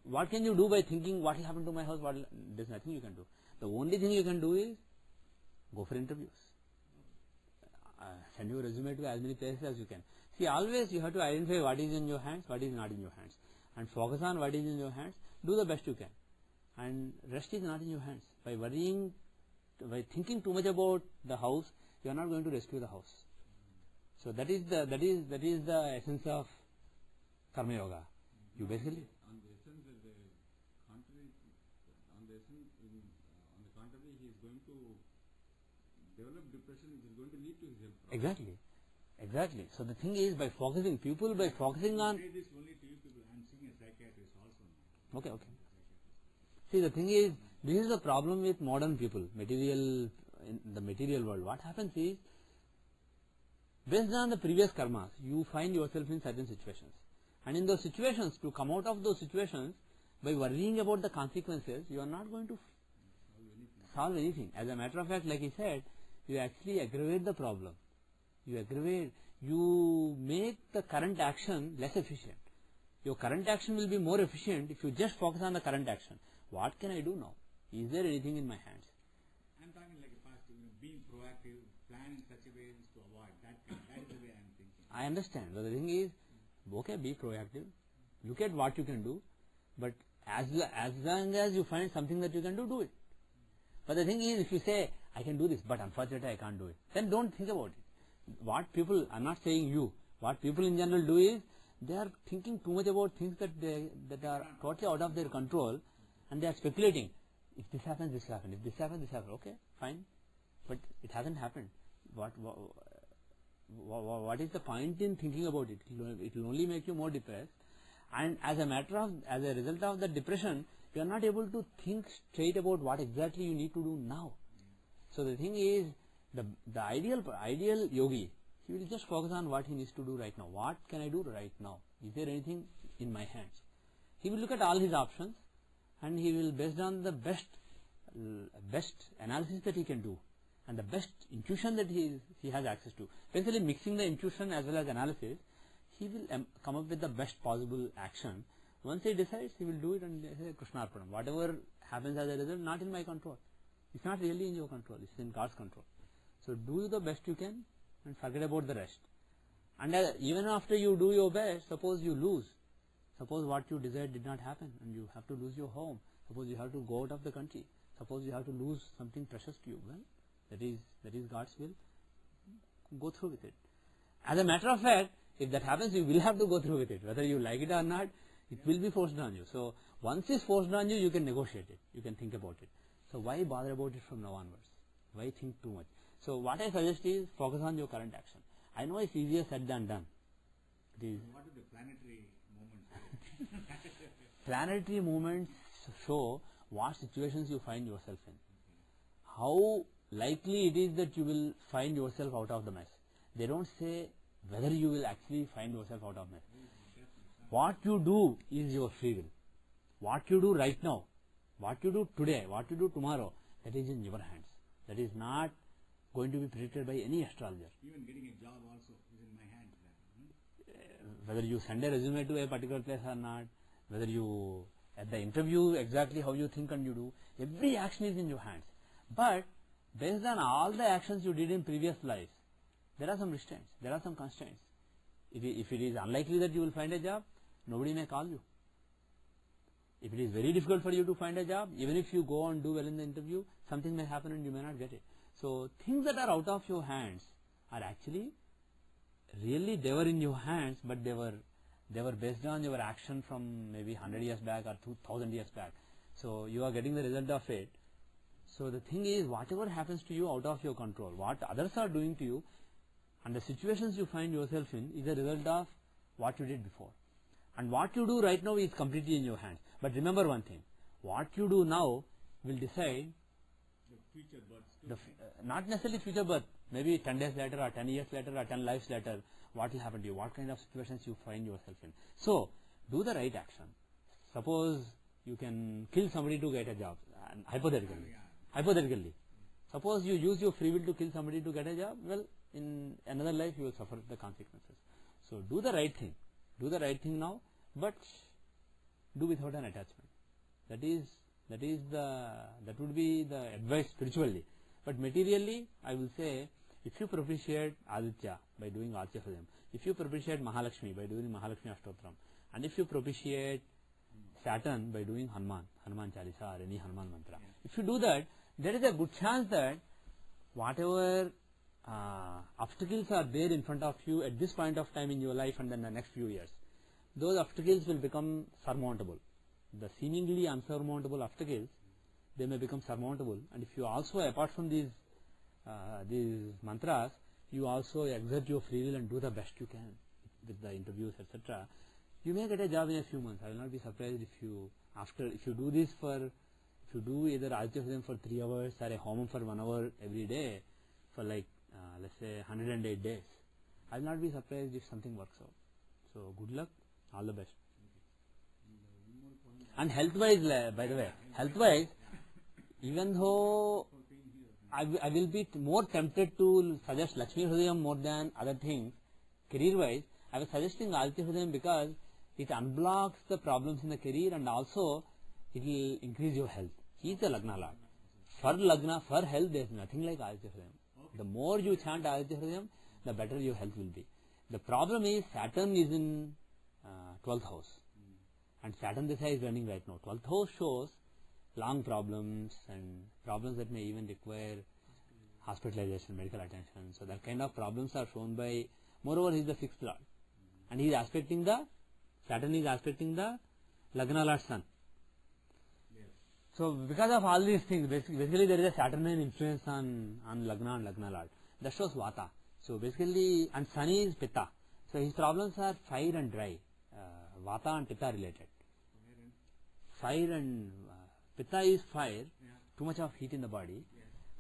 What can you do by thinking what will happen to my house? There's nothing you can do. The only thing you can do is go for interviews. Send your resume to as many places as you can. See, always you have to identify what is in your hands, what is not in your hands, and focus on what is in your hands. Do the best you can, and rest is not in your hands. By worrying, by thinking too much about the house, you are not going to rescue the house. So that is the essence of karma yoga. You basically. On the essence, on the contrary, he is going to develop depression, which is going to lead to his health problems. Exactly. So the thing is, by focusing on. I say this only to you people. I'm seeing a psychiatrist also now. Okay. See, the thing is, this is the problem with modern people, in the material world. What happens is, based on the previous karmas, you find yourself in certain situations. And in those situations, to come out of those situations, by worrying about the consequences, you are not going to solve anything. As a matter of fact, like he said, you actually aggravate the problem. You make the current action less efficient. Your current action will be more efficient if you just focus on the current action. What can I do now? Is there anything in my hands? I'm talking like a past, being proactive, plan in such a way as to avoid that. That is the way I'm thinking. I understand. But the thing is, okay, be proactive. Look at what you can do. But as long as you find something that you can do it. But the thing is, if you say, I can do this, but unfortunately I can't do it, then don't think about it. What people, I'm not saying you, what people in general do is, they are thinking too much about things that are totally out of their control, and they are speculating. If this happens, this will happen. If this happens, this will happen. Okay, fine. But it hasn't happened. What is the point in thinking about it? It will only make you more depressed. And as a result of the depression, you are not able to think straight about what exactly you need to do now. So the thing is, the ideal yogi, he will just focus on what he needs to do right now. What can I do right now? Is there anything in my hands? He will look at all his options, and he will, based on the best analysis that he can do, and the best intuition that he has access to, basically mixing the intuition as well as analysis, he will come up with the best possible action. Once he decides, he will do it and say, Krishnarpanam. Whatever happens as a result, not in my control. It's not really in your control. It's in God's control. So do the best you can and forget about the rest. And even after you do your best, suppose you lose. Suppose what you desired did not happen and you have to lose your home. Suppose you have to go out of the country. Suppose you have to lose something precious to you. Well, that is God's will. Go through with it. As a matter of fact, if that happens, you will have to go through with it. Whether you like it or not, it will be forced on you. So once it's forced on you, you can negotiate it. You can think about it. So why bother about it from now onwards? Why think too much? So what I suggest is focus on your current action. I know it's easier said than done. It is. What are the planetary moments? Planetary moments show what situations you find yourself in. How likely it is that you will find yourself out of the mess. They don't say whether you will actually find yourself out of mess. What you do is your free will. What you do right now, what you do today, what you do tomorrow, that is in your hands. That is not going to be predicted by any astrologer. Even getting a job also is in my hands. Whether you send a resume to a particular place or not, whether you, at the interview, exactly how you think and you do, every action is in your hands. But based on all the actions you did in previous lives, there are some restraints, there are some constraints. If it is unlikely that you will find a job, nobody may call you. If it is very difficult for you to find a job, even if you go and do well in the interview, something may happen and you may not get it. So things that are out of your hands are actually really, they were in your hands, but they were based on your action from maybe 100 years back or 2000 years back. So you are getting the result of it. So the thing is, whatever happens to you out of your control, what others are doing to you, and the situations you find yourself in is a result of what you did before. And what you do right now is completely in your hands. But remember one thing, what you do now will decide The future births. not necessarily future birth, maybe 10 days later or 10 years later or 10 lives later, what will happen to you, what kind of situations you find yourself in. So, do the right action. Suppose you can kill somebody to get a job, hypothetically. Suppose you use your free will to kill somebody to get a job, well, in another life you will suffer the consequences. So, do the right thing. Do the right thing now, but do without an attachment. That would be the advice spiritually. But materially, I will say, if you propitiate Aditya by doing Aditya Hridayam, if you propitiate Mahalakshmi by doing Mahalakshmi Ashtotram, and if you propitiate Saturn by doing Hanuman Chalisa or any Hanuman mantra, if you do that, there is a good chance that whatever obstacles are there in front of you at this point of time in your life and then the next few years, those obstacles will become surmountable. The seemingly unsurmountable obstacles, they may become surmountable. And if you also, apart from these mantras, you also exert your free will and do the best you can with the interviews, etc., you may get a job in a few months. I will not be surprised if you do either Aditya Hridayam for 3 hours or a Homam for 1 hour every day for like let's say 108 days. I will not be surprised if something works out. So good luck, all the best. And health-wise, by the way, health-wise, even though I will be more tempted to suggest Lakshmi Hridayam more than other things, career-wise, I was suggesting Aditya Hridayam because it unblocks the problems in the career and also it will increase your health. He is the Lagna Lord. For Lagna, for health, there is nothing like Aditya Hridayam. The more you chant Aditya Hridayam, the better your health will be. The problem is Saturn is in 12th house. And Saturn Desa is running right now. 12th house shows lung problems and problems that may even require hospitalization, medical attention. So that kind of problems are shown by, moreover he is the 6th Lord. And he is aspecting the, Saturn is aspecting the Lagna Lord Sun. So because of all these things, basically there is a Saturnian influence on Lagna and Lagna Lord. That shows Vata. So basically, and Sun is Pitta. So his problems are fire and dry. Vata and Pitta related. Fire and Pitta is fire, too much of heat in the body,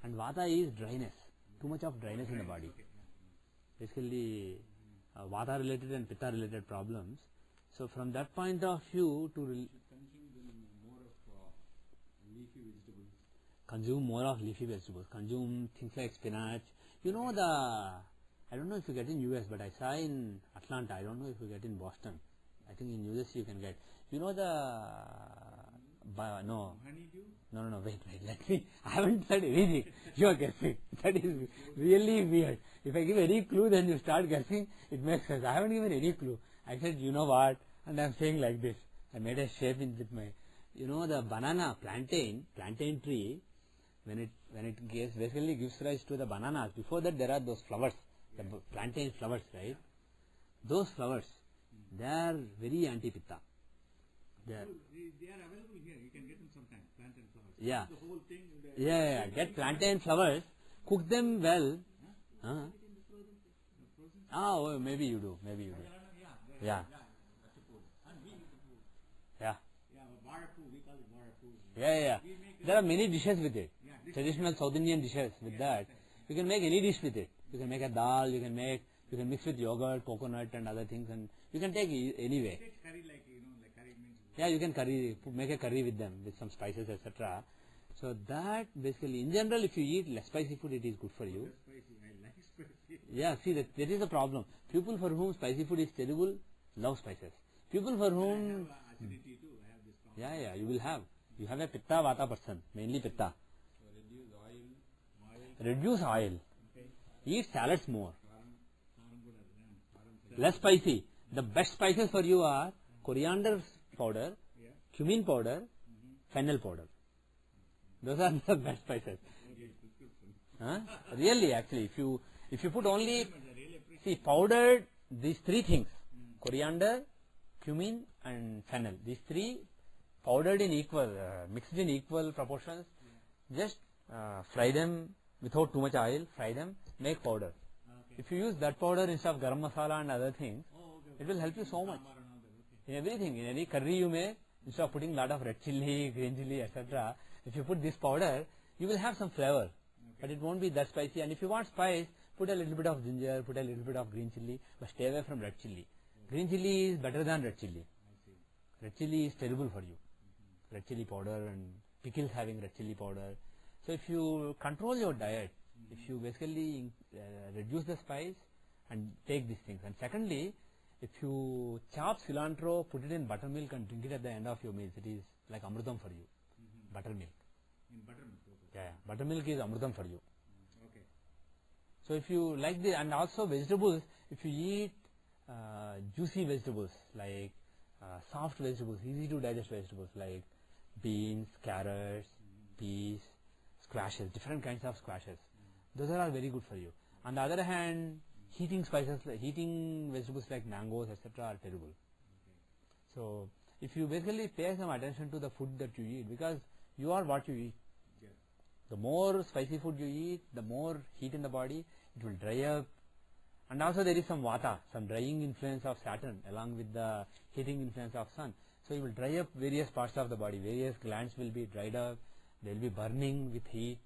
and Vata is dryness, too much of dryness in the body. Basically, Vata related and Pitta related problems. So from that point of view, consume more of leafy vegetables, consume things like spinach. You know I don't know if you get in US, but I saw in Atlanta, I don't know if you get in Boston. I think in New Jersey you can get. You know no, wait, let me, I haven't said anything. You are guessing. That is really weird. If I give any clue, then you start guessing, it makes sense. I haven't given any clue. I said, you know what, and I am saying like this. I made a shape with my, you know, the banana, plantain tree, when it basically gives rise to the bananas, before that there are those flowers, the plantain flowers, right? Those flowers, they are very anti-pitta. They are available here. You can get them sometimes. Plantain flowers. Yeah. The whole thing. Yeah. Get plantain flowers, cook them well. Oh, maybe you do. Yeah. Varapu, we call it varapu. Yeah. There are many dishes with it. Traditional South Indian dishes with that. You can make any dish with it. You can make a dal. You can mix with yogurt, coconut, and other things, and you can take anyway. Curry like curry means. Yeah, you can make a curry with them with some spices, etc. So that basically, in general, if you eat less spicy food, it is good for you. Spicy. I like spicy. Yeah, see that is a problem. People for whom spicy food is terrible love spices. People for whom I have acidity too. I have this problem. yeah, you will have. You have a Pitta Vata person, mainly Pitta. So Reduce oil. Okay. Eat salads more. Karam Less spicy. The best spices for you are coriander powder, cumin powder, fennel powder. Those are the best spices. Really, actually, if you put only, see, powdered, these three things, coriander, cumin and fennel, these three powdered in equal, mixed in equal proportions, just fry them without too much oil, fry them, make powder. If you use that powder instead of garam masala and other things, it will help you so much. In everything, in any curry you make, instead of putting lot of red chilli, green chilli, etc., if you put this powder, you will have some flavor, but it won't be that spicy. And if you want spice, put a little bit of ginger, put a little bit of green chilli, but stay away from red chilli. Green chilli is better than red chilli. Red chilli is terrible for you. Red chilli powder and pickles having red chilli powder. So if you control your diet, if you basically reduce the spice and take these things, and secondly, if you chop cilantro, put it in buttermilk and drink it at the end of your meals, it is like amrutam for you. Buttermilk. In buttermilk. Yeah, buttermilk is amrutam for you. Okay. So if you like this, and also vegetables, if you eat juicy vegetables like soft vegetables, easy to digest vegetables like beans, carrots, peas, squashes, different kinds of squashes, those are all very good for you. On the other hand, heating vegetables like mangoes, etc., are terrible. So if you basically pay some attention to the food that you eat, because you are what you eat. The more spicy food you eat, the more heat in the body, it will dry up. And also there is some vata, some drying influence of Saturn along with the heating influence of Sun. So it will dry up various parts of the body, various glands will be dried up, they will be burning with heat,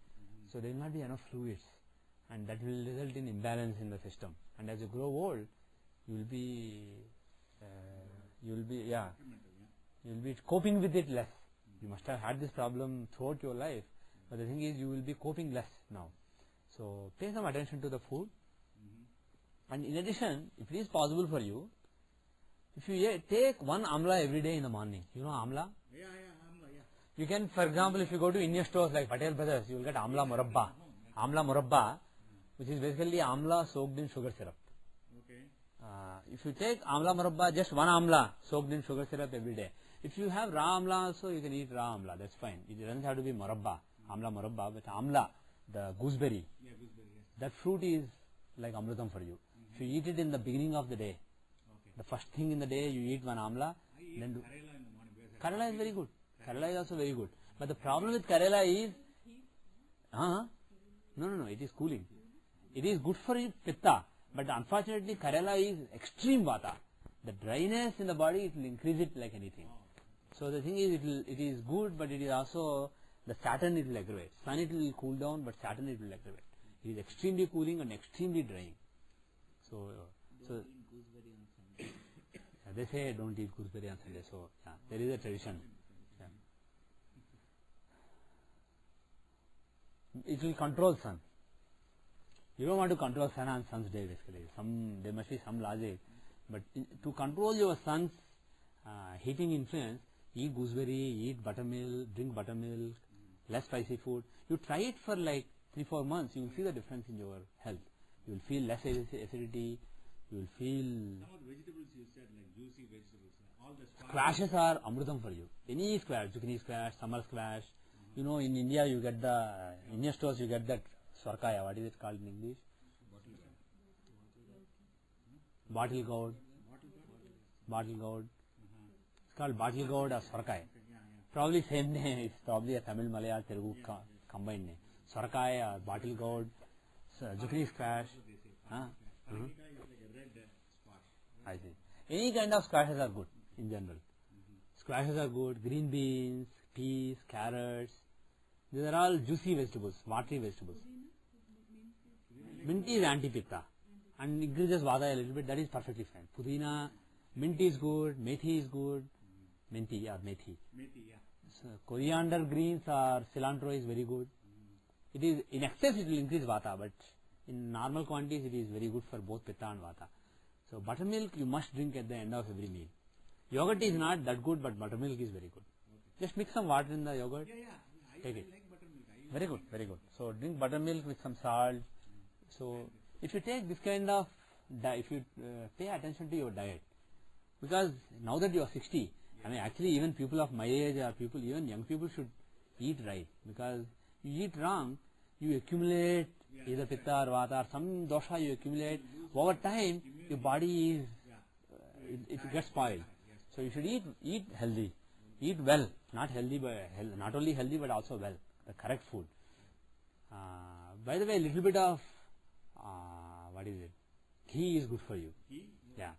so there will not be enough fluids, and that will result in imbalance in the system. And as you grow old, you will be coping with it less. You must have had this problem throughout your life, but the thing is you will be coping less now. So pay some attention to the food. And in addition, if it is possible for you, if you take one amla every day in the morning, you know amla? Yeah, amla, yeah. You can, for example, if you go to Indian stores like Patel Brothers, you will get Amla Murabba. Amla Murabba, which is basically Amla soaked in sugar syrup. Okay. If you take Amla Murabba, just one Amla soaked in sugar syrup every day. If you have raw Amla also, you can eat raw Amla, that's fine. It doesn't have to be Murabba, Amla Murabba, but Amla, the gooseberry, Yeah, gooseberry, yes. that fruit is like Amrutam for you. If you eat it in the beginning of the day, Okay. the first thing in the day, you eat one Amla, I eat then do. Karela in the morning because Karela is very good. Karela is also very good. But the problem with Karela is, no, it is cooling. It is good for Pitta, but unfortunately Karela is extreme Vata. The dryness in the body, it will increase it like anything. So the thing is, it is good, but it is also, the Saturn it will aggravate. Sun it will cool down, but Saturn it will aggravate. It is extremely cooling and extremely drying. So Don't eat gooseberry on Sunday. they say don't eat gooseberry on Sunday. So yeah, there is a tradition. Yeah. It will control sun. You don't want to control sun on sun's day basically. There must be some logic. But to control your sun's heating influence, eat gooseberry, eat buttermilk, drink buttermilk, less spicy food. You try it for like 3-4 months, you will see the difference in your health. You will feel less acidity, you will feel... some of the vegetables you said, like juicy vegetables, all the Squashes are amrutam for you. Any squash, zucchini squash, summer squash. You know, in India you get Indian stores you get that swarkaya, what is it called in English? Bottle gourd. Bottle gourd. It's called bottle gourd or swarkaya. Probably same name, it's probably a Tamil, Malayalam, Telugu combined name. Swarkaya or bottle gourd, zucchini squash. Arabica is like a red squash. I see. Any kind of squashes are good in general. Squashes are good, green beans, peas, carrots. These are all juicy vegetables, watery vegetables. Mint is anti-pitta and increases vata a little bit, that is perfectly fine. Pudina, mint is good, methi is good. Methi, methi. Methi, yeah. So, coriander greens or cilantro is very good. It is, in excess it will increase vata, but in normal quantities it is very good for both pitta and vata. So buttermilk you must drink at the end of every meal. Yogurt is not that good, but buttermilk is very good. Just mix some water in the yogurt. Yeah. Take it. I like buttermilk. Very good, very good. So drink buttermilk with some salt. So if you take this kind of diet, if you pay attention to your diet, because now that you are 60, I mean actually even people of my age or people, even young people should eat right, because you eat wrong, you accumulate either pitta or vata or some dosha you accumulate. Over time your body is, it gets spoiled. So you should eat healthy, eat well, not healthy, but not only healthy but also well, the correct food. By the way, a little bit of what is it? Ghee is good for you. Ghee? Yeah.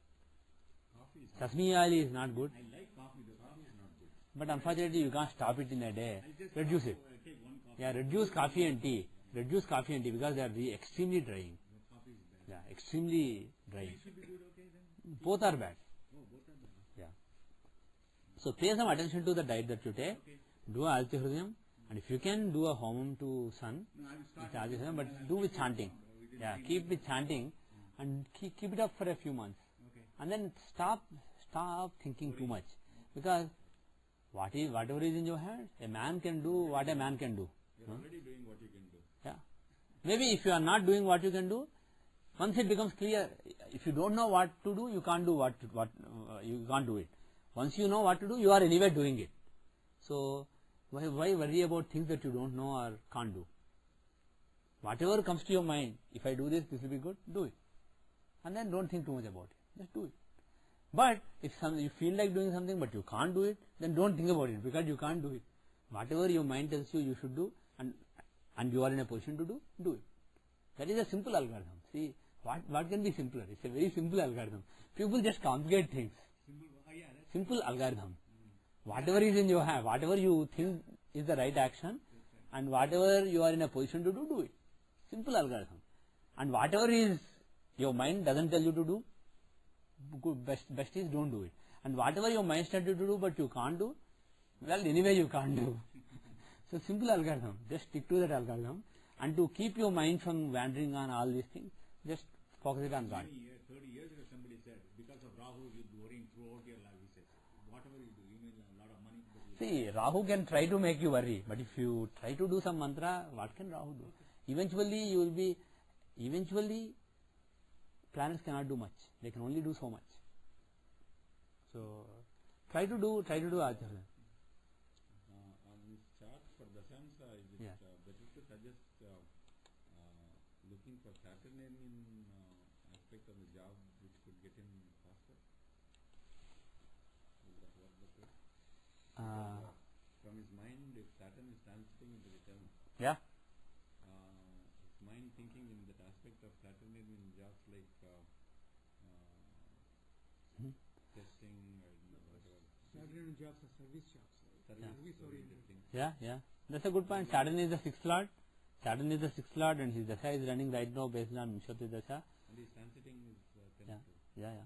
Coffee is Sesame oil is not good, I like coffee. The coffee is not good. but unfortunately you can't stop it in a day. I just Reduce it. take one coffee. Yeah, reduce coffee and tea. Reduce coffee and tea because they are extremely drying. The coffee is bad. Yeah, extremely drying. Tea should be good, okay then? Both are bad. Oh, both are bad. Yeah. So pay some attention to the diet that you take. Okay. Do a Aditya Hridayam, and if you can do a homam to sun, No, I will start. it's Aditya Hridayam, but do with chanting. Yeah, keep with chanting and keep it up for a few months. Okay. And then stop thinking too much, because whatever is in your hand, a man can do what a man can do. You're already doing what you can do. Yeah. Maybe if you are not doing what you can do, once it becomes clear, if you don't know what to do, you can't do you can't do it. Once you know what to do, you are anyway doing it. So why worry about things that you don't know or can't do? Whatever comes to your mind, if I do this will be good, do it. And then don't think too much about it. Just do it. But if you feel like doing something but you can't do it, then don't think about it, because you can't do it. Whatever your mind tells you should do, and you are in a position to do it. That is a simple algorithm. See, what can be simpler? It's a very simple algorithm. People just complicate things. Simple algorithm. Whatever is in your hand, whatever you think is the right action, and whatever you are in a position to do it. Simple algorithm. And whatever is your mind doesn't tell you to do, best is don't do it. And whatever your mind tells you to do but you can't do, well, anyway you can't do. So simple algorithm. Just stick to that algorithm, and to keep your mind from wandering on all these things, just focus it on God. 30 years ago somebody said, because of Rahu you'll be worrying throughout your life. He said, whatever whatever you do, you may a lot of money. But you See, Rahu can try to make you worry, but if you try to do some mantra, what can Rahu do? Eventually, you will be. Eventually, planets cannot do much. They can only do so much. So, try to do Acharya. On this chart for Dashansa, is it Yeah. better to suggest looking for Saturnine aspect of the job which could get him faster? Will that work better? From his mind, if Saturn is transiting into the 10th, Yeah. his mind thinking in that aspect of Saturnine in jobs like testing or whatever. Saturn jobs are service jobs, right? Service-oriented things. Yeah. That's a good point. Saturn is the 6th lord. Saturn is the 6th lord, and his dasha is running right now based on Vimshati dasha. And his transiting is 10 Yeah. too. Yeah.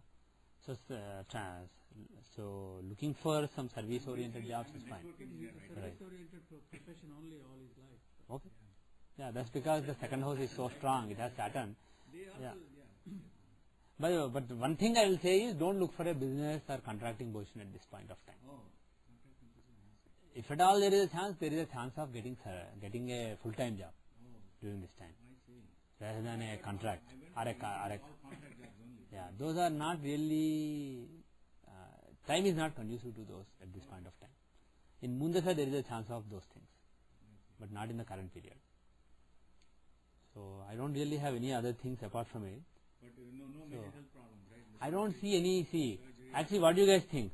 So looking for some service-oriented jobs is fine. Right. Service-oriented profession only all his life. Okay. Yeah, that's because the second house is so strong. It has Saturn. They also, Yeah. yeah. But one thing I will say is don't look for a business or contracting position at this point of time. Oh, If at all there is a chance of getting a full-time job oh, during this time I see. rather than a contract I or went a all contract jobs only. yeah. Those are not really time is not conducive to those at this point of time. In Moondasa there is a chance of those things, but not in the current period. So I don't really have any other things apart from it. But no major health problems, right? I don't see any. Actually, what do you guys think?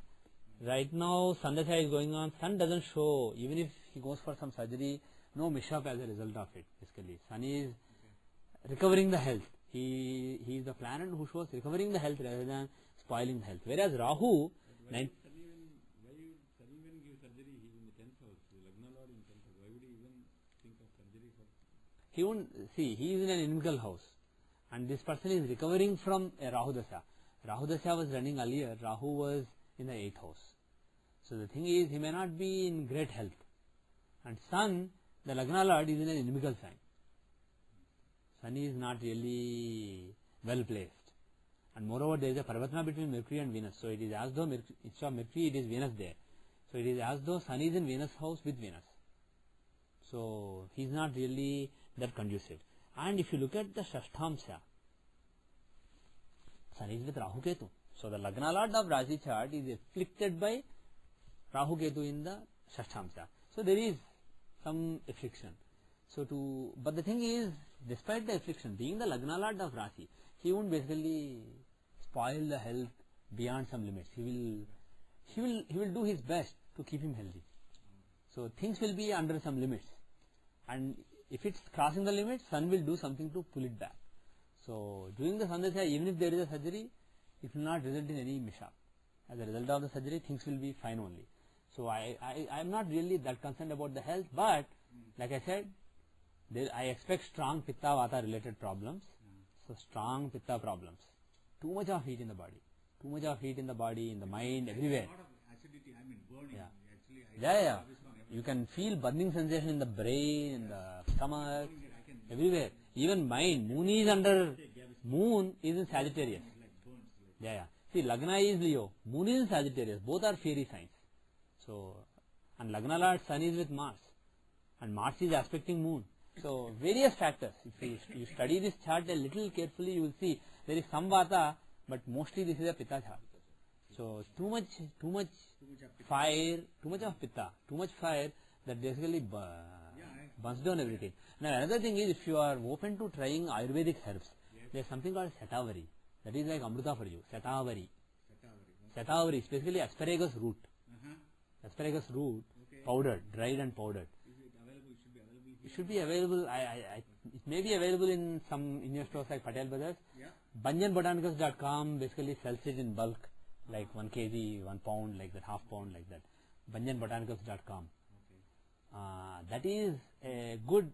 Right now, Sandasha is going on. Sun doesn't show. Even if he goes for some surgery, no mishap as a result of it. Basically, Sun is recovering the health. He is the planet who shows recovering the health rather than spoiling the health. Whereas Rahu, Why would Sun even give surgery? He's in the 10th house. The Lagna Lord in 10th house. Why would he even think of surgery for? he won't see. He is in an inimical house, and this person is recovering from a Rahu Dasha. Rahu Dasha was running earlier. Rahu was in the 8th house. So the thing is, he may not be in great health. And Sun, the Lagna Lord, is in an inimical sign. Sun is not really well placed. And moreover, there is a Parvatana between Mercury and Venus. So it is as though instead of Mercury, it is Venus there. So it is as though Sun is in Venus house with Venus. So he is not really that conducive. And if you look at the Shashtamsha, Sun is with Rahu Ketu. So the Lagna Lord of Rashi chart is afflicted by Rahu Ketu in the Shashtamsha. So there is some affliction. But the thing is, despite the affliction, being the Lagna Lord of Rashi, he won't basically spoil the health beyond some limits. He will do his best to keep him healthy. So things will be under some limits. And if it's crossing the limits, Sun will do something to pull it back. So doing the Sandasya, even if there is a surgery, it will not result in any mishap. As a result of the surgery, things will be fine only. So I am not really that concerned about the health, but like I said, I expect strong Pitta Vata related problems. So strong Pitta problems. Too much of heat in the body. Too much of heat in the body, in the mind, everywhere. A lot of acidity, I mean burning. Yeah. Actually, Yeah. You can feel burning sensation in the brain, in the stomach, everywhere. Even mind. Moon is in Sagittarius. Yeah. See, Lagna is Leo. Moon is in Sagittarius. Both are fiery signs. So, and Lagna Lord Sun is with Mars. And Mars is aspecting Moon. So, various factors. If you study this chart a little carefully, you will see there is some Vata, but mostly this is a Pitta chart. So, too much fire, too much of Pitta, too much fire that basically burns down everything. Now, another thing is, if you are open to trying Ayurvedic herbs, there is something called Setavari. That is like Amruta for you. Setavari. Setavari is basically asparagus root. Asparagus root, powdered, dried and powdered. Is it available? It should be available. It may be available in some Indian stores like Patel Brothers. Yeah. Banjanbotanicals.com basically sells it in bulk, like 1 kg, 1 pound, like that, half pound, like that. Banjanbotanicals.com. That is a good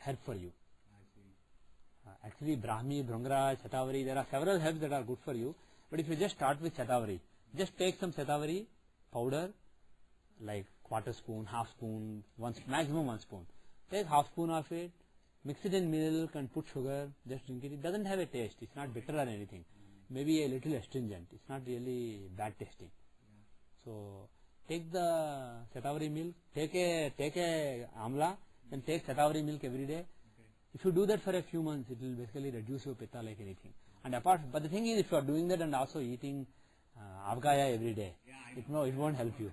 herb for you. I see. Actually, Brahmi, Bhrangraj, Shatavari, there are several herbs that are good for you. But if you just start with Shatavari, just take some Shatavari powder, like quarter spoon, half spoon, maximum 1 spoon. Take half spoon of it, mix it in milk and put sugar, just drink it. It doesn't have a taste. It's not bitter or anything. Maybe a little astringent. It's not really bad tasting. So take the Shatavari milk, take a amla, then take Shatavari milk every day. If you do that for a few months, it will basically reduce your pitta like anything. And but the thing is, if you are doing that and also eating avgaya every day, it won't help you.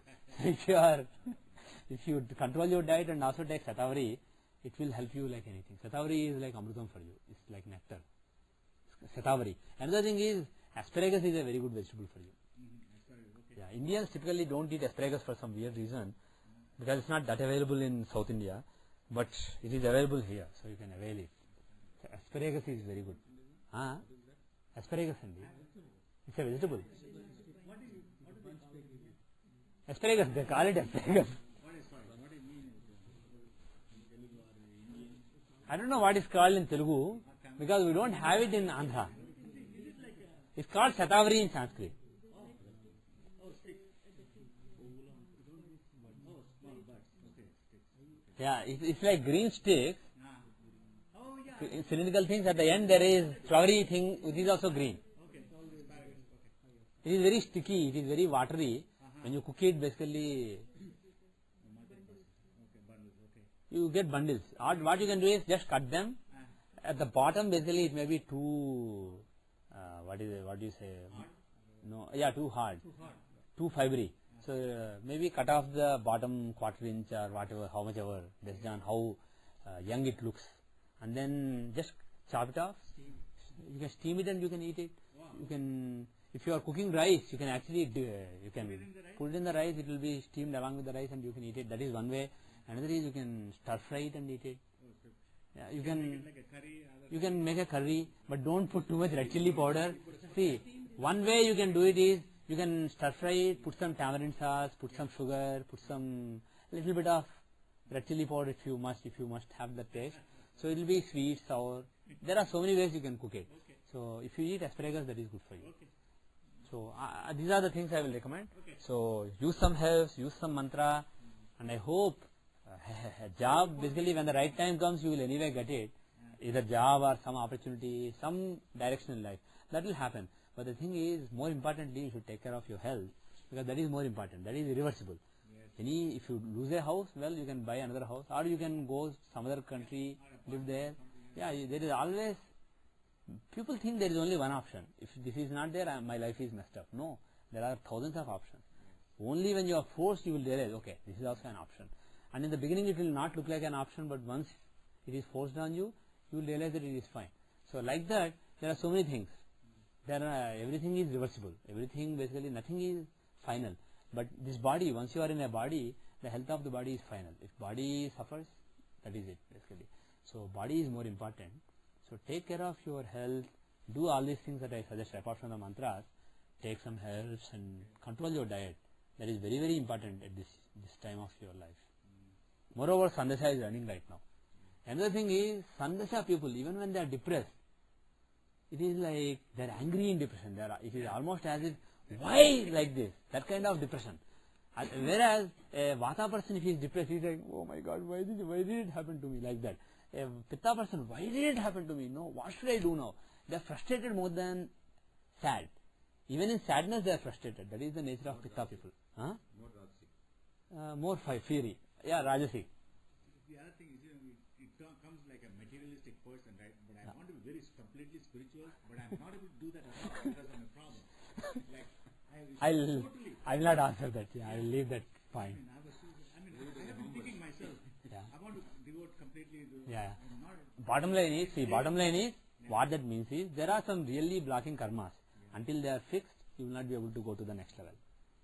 If you control your diet and also take Shatavari, it will help you like anything. Shatavari is like amrutam for you. It's like nectar. Shatavari. Another thing is, asparagus is a very good vegetable for you. Yeah, Indians typically don't eat asparagus for some weird reason, because it's not that available in South India, but it is available here, so you can avail it. So asparagus is very good. Asparagus andi. It's a vegetable. Asparagus, they call it asparagus. I don't know what it's called in Telugu, because we don't have it in Andhra. It's called Shatavari in Sanskrit. Yeah, it's like green sticks, cylindrical things. At the end there is flowery thing which is also green. It is very sticky, it is very watery. When you cook it, basically you get bundles. What you can do is just cut them. At the bottom, basically it may be too what do you say? No, yeah, too hard, too fibery. So maybe cut off the bottom quarter inch or whatever, how much ever, based on how young it looks, and then just chop it off. You can steam it and you can eat it. You can, if you are cooking rice, you can actually put it in the rice. It will be steamed along with the rice, and you can eat it. That is one way. Another is you can stir fry it and eat it. Yeah, you can make a curry, but don't put too much red chilli powder. See, one way you can do it is, you can stir fry it, put some tamarind sauce, put some sugar, put some little bit of red chilli powder if you must have the taste. So it will be sweet, sour. There are so many ways you can cook it. So if you eat asparagus, that is good for you. So these are the things I will recommend. So use some herbs, use some mantra, and I hope job, basically when the right time comes, you will anyway get it. Either job or some opportunity, some direction in life. That will happen. But the thing is, more importantly, you should take care of your health, because that is more important. That is irreversible. If you lose a house, well, you can buy another house, or you can go some other country, live there. Yeah, there is always, people think there is only one option. If this is not there, my life is messed up. No, there are thousands of options. Only when you are forced, you will realize, okay, this is also an option. And in the beginning, it will not look like an option, but once it is forced on you, you will realize that it is fine. So like that, there are so many things. Everything is reversible. Everything, basically, nothing is final. But this body, once you are in a body, the health of the body is final. If body suffers, that is it, basically. So body is more important. So take care of your health. Do all these things that I suggest apart from the mantras. Take some herbs and control your diet. That is very, very important at this time of your life. Moreover, Sandasha is running right now. Another thing is, Sandasha people, even when they are depressed, it is like they are angry in depression. It is almost as if, why like this? That kind of depression. Whereas a Vata person, if he is depressed, he is like, oh my God, why did it happen to me like that? A Pitta person, why did it happen to me? No, what should I do now? They are frustrated more than sad. Even in sadness, they are frustrated. That is the nature of Pitta people. Huh? More Rajasic. More fury. Yeah, Rajasic. The other thing is, it comes like a materialistic person, right? But I want to be very completely spiritual, but I'm not able to do that at all because of my problem. Like, I will not answer that. Yeah, I will leave that point. I have been thinking myself. Yeah. I want to devote completely to. Yeah. Bottom line is, what that means is, there are some really blocking karmas. Until they are fixed, you will not be able to go to the next level.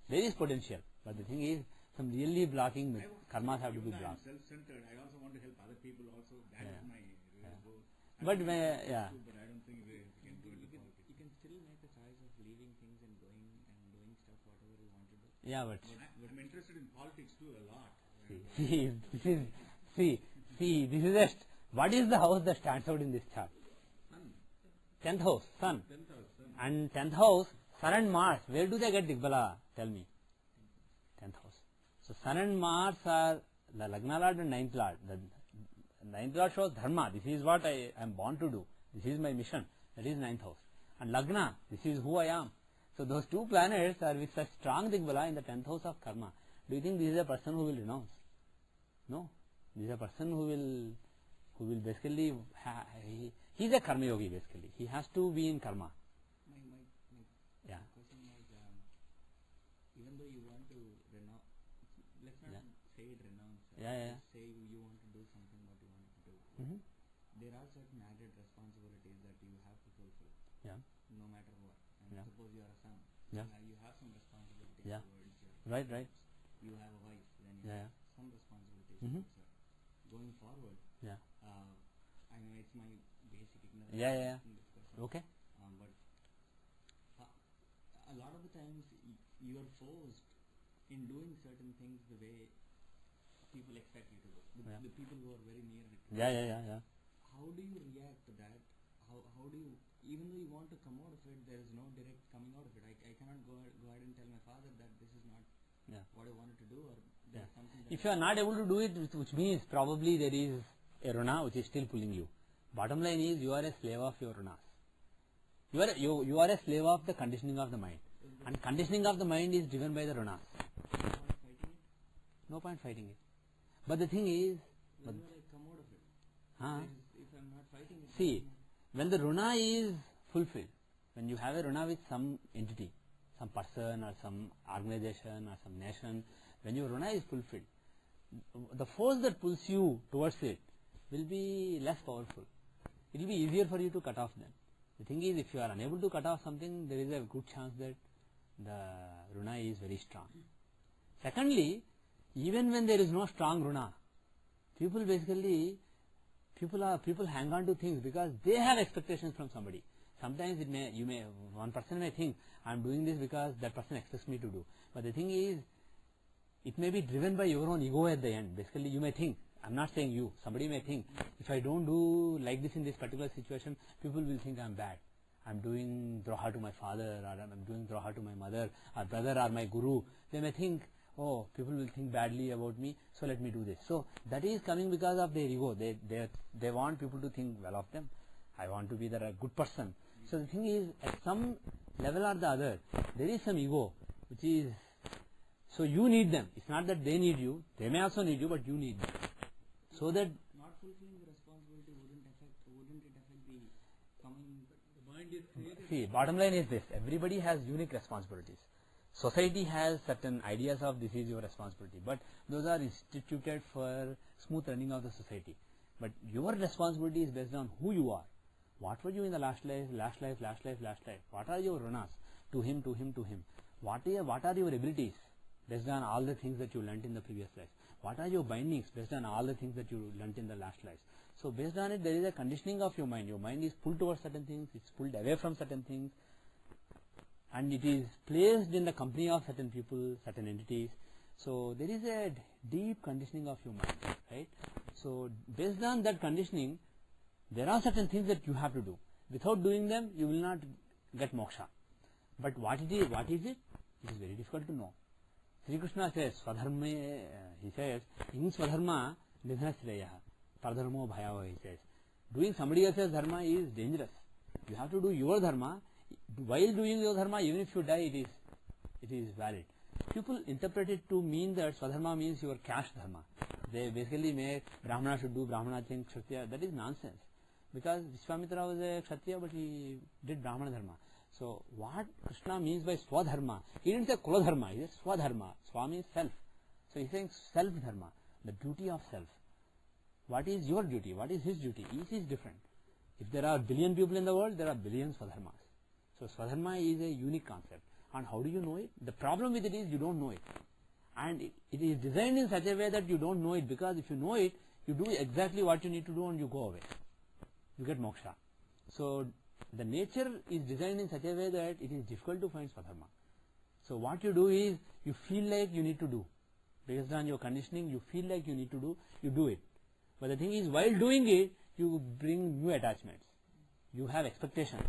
There is potential, but the thing is, some really blocking karmas have to be blocked. I'm self-centered. I also want to help other people also. That is my real goal. But But I don't think we can do it. You can still make a choice of leaving things and going and doing stuff whatever you want to do. Yeah, but I'm interested in politics too a lot. this is just, what is the house that stands out in this chart? 10th house, Sun. And 10th house, Sun and Mars. Where do they get Digbala? Tell me. 10th house. So Sun and Mars are the Lagna Lord and 9th Lord. The 9th Lord shows Dharma. This is what I am born to do. This is my mission. That is 9th house. And Lagna, this is who I am. So those two planets are with such strong Digbala in the 10th house of karma. Do you think this is a person who will renounce? No. This is a person who will basically, he is a karma yogi basically. He has to be in karma. My Yeah. question was, even though you want to renounce, let's not say it renounce. Yeah. Say you want to do something what you want to do. Mm-hmm. There are certain added responsibilities that you have to fulfill, Yeah. no matter what. And Yeah. suppose you are a son, Yeah. you have some responsibilities Yeah. towards your Right. You have a wife, then you Yeah. have some responsibilities Mhm. towards her. Going forward, Yeah. I know it's my basic ignorance Yeah. in this question, Okay. but a lot of the times you are forced in doing certain things the way people expect you to do. The people who are very near it. Yeah. How do you react to that? How do you, even though you want to come out of it, there is no direct coming out of it. I cannot go ahead and tell my father that this is not what I wanted to do, or there is something that If you are not able to do it, which means probably there is a runa which is still pulling you. Bottom line is you are a slave of your runas. You are a slave of the conditioning of the mind, and conditioning of the mind is driven by the runas. No point fighting it. But the thing is, when will I come out of it? If I'm not fighting it, see, when the runa is fulfilled, when you have a runa with some entity, some person or some organization or some nation, when your runa is fulfilled, the force that pulls you towards it will be less powerful. It will be easier for you to cut off them. The thing is, if you are unable to cut off something, there is a good chance that the runa is very strong. Secondly, even when there is no strong runa, people hang on to things because they have expectations from somebody. Sometimes one person may think, I am doing this because that person expects me to do. But the thing is, it may be driven by your own ego at the end. Basically, you may think, I am not saying you, somebody may think, if I don't do like this in this particular situation, people will think I am bad. I am doing droha to my father, or I am doing droha to my mother, or brother, or my guru. They may think, oh, people will think badly about me, so let me do this. So that is coming because of their ego. They want people to think well of them. I want to be the good person. So the thing is, at some level or the other, there is some ego, which is, so you need them. It's not that they need you. They may also need you, but you need them. So that not fulfilling the responsibility wouldn't it affect the coming? The mind is created. See, bottom line is this: everybody has unique responsibilities. Society has certain ideas of this is your responsibility, but those are instituted for smooth running of the society. But your responsibility is based on who you are. What were you in the last life? What are your runas? To him. What are your abilities based on all the things that you learnt in the previous life? What are your bindings based on all the things that you learnt in the last life? So based on it, there is a conditioning of your mind. Your mind is pulled towards certain things, it's pulled away from certain things, and it is placed in the company of certain people, certain entities. So there is a deep conditioning of your mind, right? So based on that conditioning, there are certain things that you have to do. Without doing them, you will not get moksha. But what is it? It is very difficult to know. Sri Krishna says, Swadharma, he says, in Swadharma, nidhasreya, pardharmo bhayava, he says. Doing somebody else's dharma is dangerous. You have to do your dharma. While doing your dharma, even if you die, it is valid. People interpret it to mean that Swadharma means your caste dharma. They basically make Brahmana should do Brahmana things, Kshatriya. That is nonsense. Because Vishwamitra was a Kshatriya, but he did Brahmana dharma. So what Krishna means by Swadharma, he didn't say Kula dharma, he said Swadharma. Swa means self. So he's saying self dharma, the duty of self. What is your duty? What is his duty? Each is different. If there are billion people in the world, there are billions Swadharmas. So Swadharma is a unique concept. And how do you know it? The problem with it is you don't know it. And it is designed in such a way that you don't know it, because if you know it, you do exactly what you need to do and you go away. You get moksha. So the nature is designed in such a way that it is difficult to find Swadharma. So what you do is, you feel like you need to do. Based on your conditioning, you feel like you need to do, you do it. But the thing is, while doing it, you bring new attachments. You have expectations.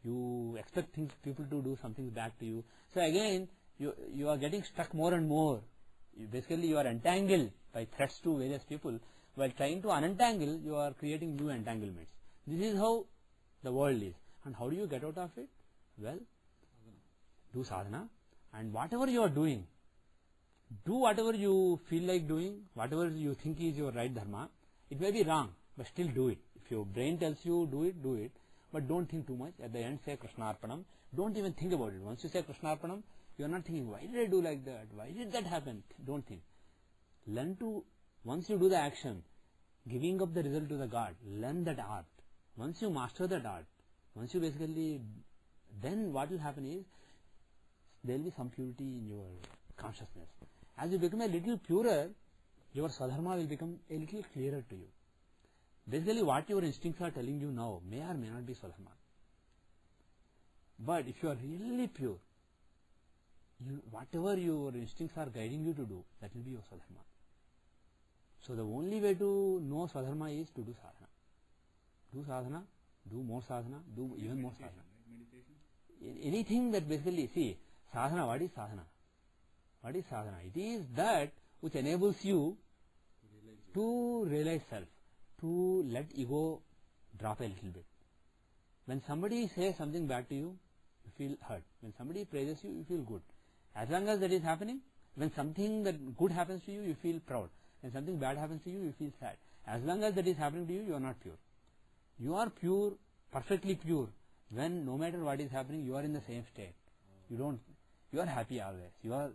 You expect people to do something back to you. So again, you are getting stuck more and more. Basically, you are entangled by threats to various people. While trying to unentangle, you are creating new entanglements. This is how the world is. And how do you get out of it? Well, do sadhana, and whatever you are doing, do whatever you feel like doing, whatever you think is your right dharma. It may be wrong, but still do it. If your brain tells you do it, but don't think too much. At the end, say Krishnarpanam. Don't even think about it. Once you say Krishnarpanam, you are not thinking, why did I do like that? Why did that happen? Don't think. Learn to, once you do the action, giving up the result to the God, learn that art. Once you master that art, once you basically, then what will happen is, there will be some purity in your consciousness. As you become a little purer, your Swadharma will become a little clearer to you. Basically, what your instincts are telling you now may or may not be Swadharma. But if you are really pure, whatever your instincts are guiding you to do, that will be your Swadharma. So the only way to know Swadharma is to do sadhana. Do sadhana, do more sadhana, do even more sadhana. Meditation? Anything that basically, see, sadhana, what is sadhana? What is sadhana? It is that which enables you to realize self, to let ego drop a little bit. When somebody says something bad to you, you feel hurt. When somebody praises you, you feel good. As long as that is happening, when something that good happens to you, you feel proud. When something bad happens to you, you feel sad. As long as that is happening to you, you are not pure. You are pure, perfectly pure, when no matter what is happening, you are in the same state. You are happy always.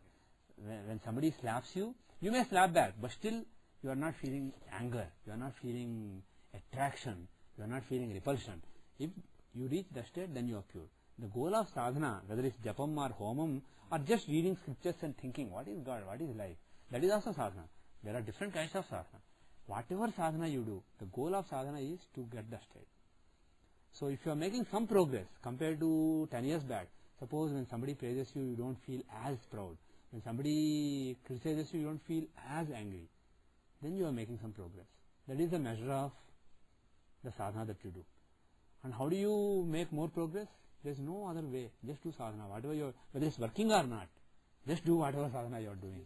When somebody slaps you, you may slap back, but still you are not feeling anger, you are not feeling attraction, you are not feeling repulsion. If you reach that state, then you are pure. The goal of sadhana, whether it's japam or homam, or just reading scriptures and thinking, what is God, what is life, that is also sadhana. There are different kinds of sadhana. Whatever sadhana you do, the goal of sadhana is to get the state. So if you are making some progress compared to 10 years back, suppose when somebody praises you, you don't feel as proud. When somebody criticizes you, you don't feel as angry. Then you are making some progress. That is the measure of the sadhana that you do. And how do you make more progress? There is no other way. Just do sadhana. Whether it's working or not, just do whatever sadhana you are doing.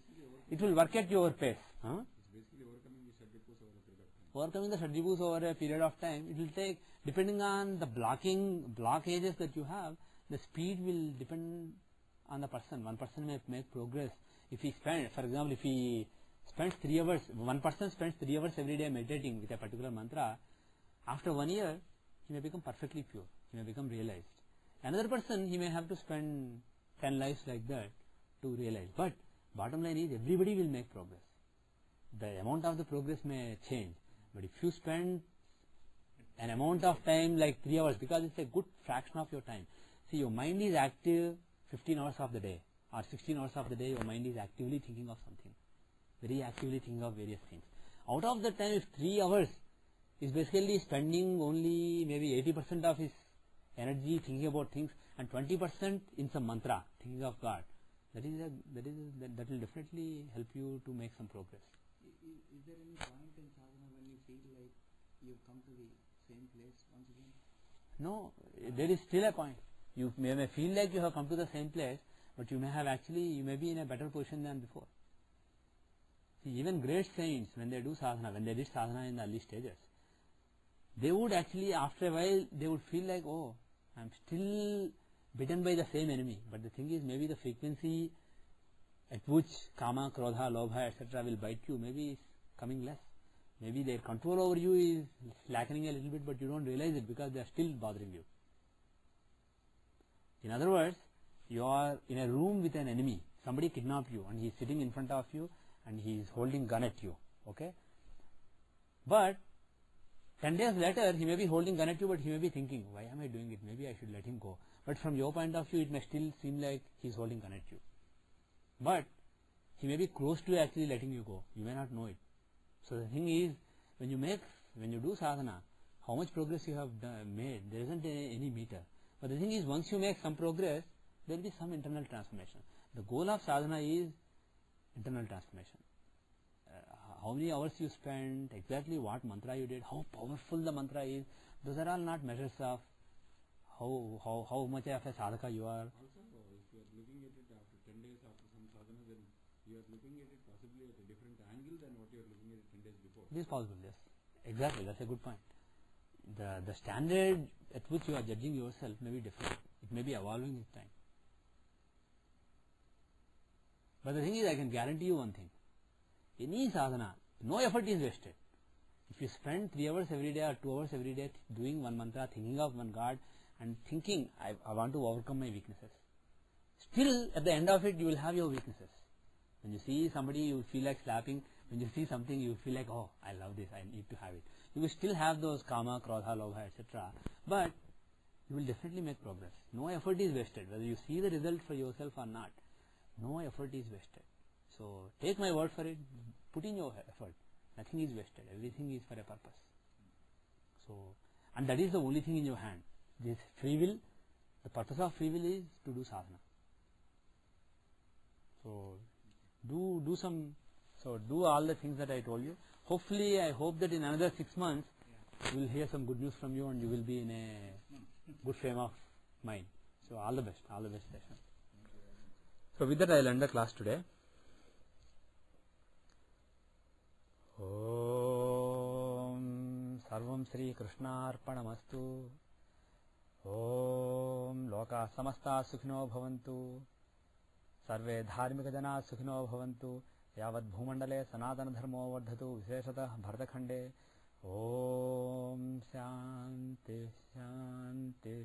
It will work at your pace. Huh? It's basically overcoming the Shadvipus over a period of time. Overcoming the Shadvipus over a period of time, it will take, depending on the blockages that you have, the speed will depend on the person. One person may make progress. If he spends, for example, if he spends 3 hours, one person spends 3 hours every day meditating with a particular mantra, after 1 year, he may become perfectly pure. He may become realized. Another person, he may have to spend 10 lives like that to realize. But bottom line is, everybody will make progress. The amount of the progress may change. But if you spend an amount of time like 3 hours, because it's a good fraction of your time. See, your mind is active 15 hours of the day or 16 hours of the day, your mind is actively thinking of something. Very actively thinking of various things. Out of the time, if 3 hours is basically spending only maybe 80% of his energy thinking about things and 20% in some mantra, thinking of God, that will definitely help you to make some progress. Is there any point in sadhana when you feel like you've come to the same place once again? No, there is still a point. You may feel like you have come to the same place, but you may be in a better position than before. See, even great saints, when they do sadhana, when they did sadhana in the early stages, they would actually, after a while, they would feel like, oh, I'm still bitten by the same enemy. But the thing is, maybe the frequency at which kama, krodha, lobha, etc. will bite you, maybe is coming less. Maybe their control over you is slackening a little bit, but you don't realize it because they are still bothering you. In other words, you are in a room with an enemy. Somebody kidnapped you and he is sitting in front of you and he is holding gun at you. Okay? But 10 days later, he may be holding gun at you, but he may be thinking, why am I doing it? Maybe I should let him go. But from your point of view, it may still seem like he is holding gun at you. But he may be close to actually letting you go. You may not know it. So the thing is, when you do sadhana, how much progress you have made, there isn't any meter. But the thing is, once you make some progress, there will be some internal transformation. The goal of sadhana is internal transformation. How many hours you spent, exactly what mantra you did, how powerful the mantra is, those are all not measures of how much of a sadhaka you are. Also, if you are looking at it after 10 days after some sadhana, then you are looking at it possibly at a different angle than what you are looking at it 10 days before. It is possible, yes. Exactly, that's a good point. The standard at which you are judging yourself may be different. It may be evolving with time. But the thing is, I can guarantee you one thing. Any sadhana, no effort is wasted. If you spend 3 hours every day or 2 hours every day doing one mantra, thinking of one God and thinking, I want to overcome my weaknesses. Still, at the end of it, you will have your weaknesses. When you see somebody, you feel like slapping. When you see something, you feel like, oh, I love this, I need to have it. You will still have those kama, krodha, lobha, etc. But you will definitely make progress. No effort is wasted. Whether you see the result for yourself or not, no effort is wasted. So, take my word for it, put in your effort. Nothing is wasted. Everything is for a purpose. So, and that is the only thing in your hand. This free will, the purpose of free will is to do sadhana. So, do all the things that I told you. Hopefully, I hope that in another 6 months, you will hear some good news from you and you will be in a good frame of mind. So, all the best session. So, with that I will end the class today. Om Sarvam Sri Krishna Arpanamastu. Om Loka Samasta Sukhino Bhavantu. Sarve Dharmika Jana Sukhino Bhavantu. Yavad Bhumandale Sanatana Dharmo Vardhatu Visheshata Bhartakhande. Om Shanti Shanti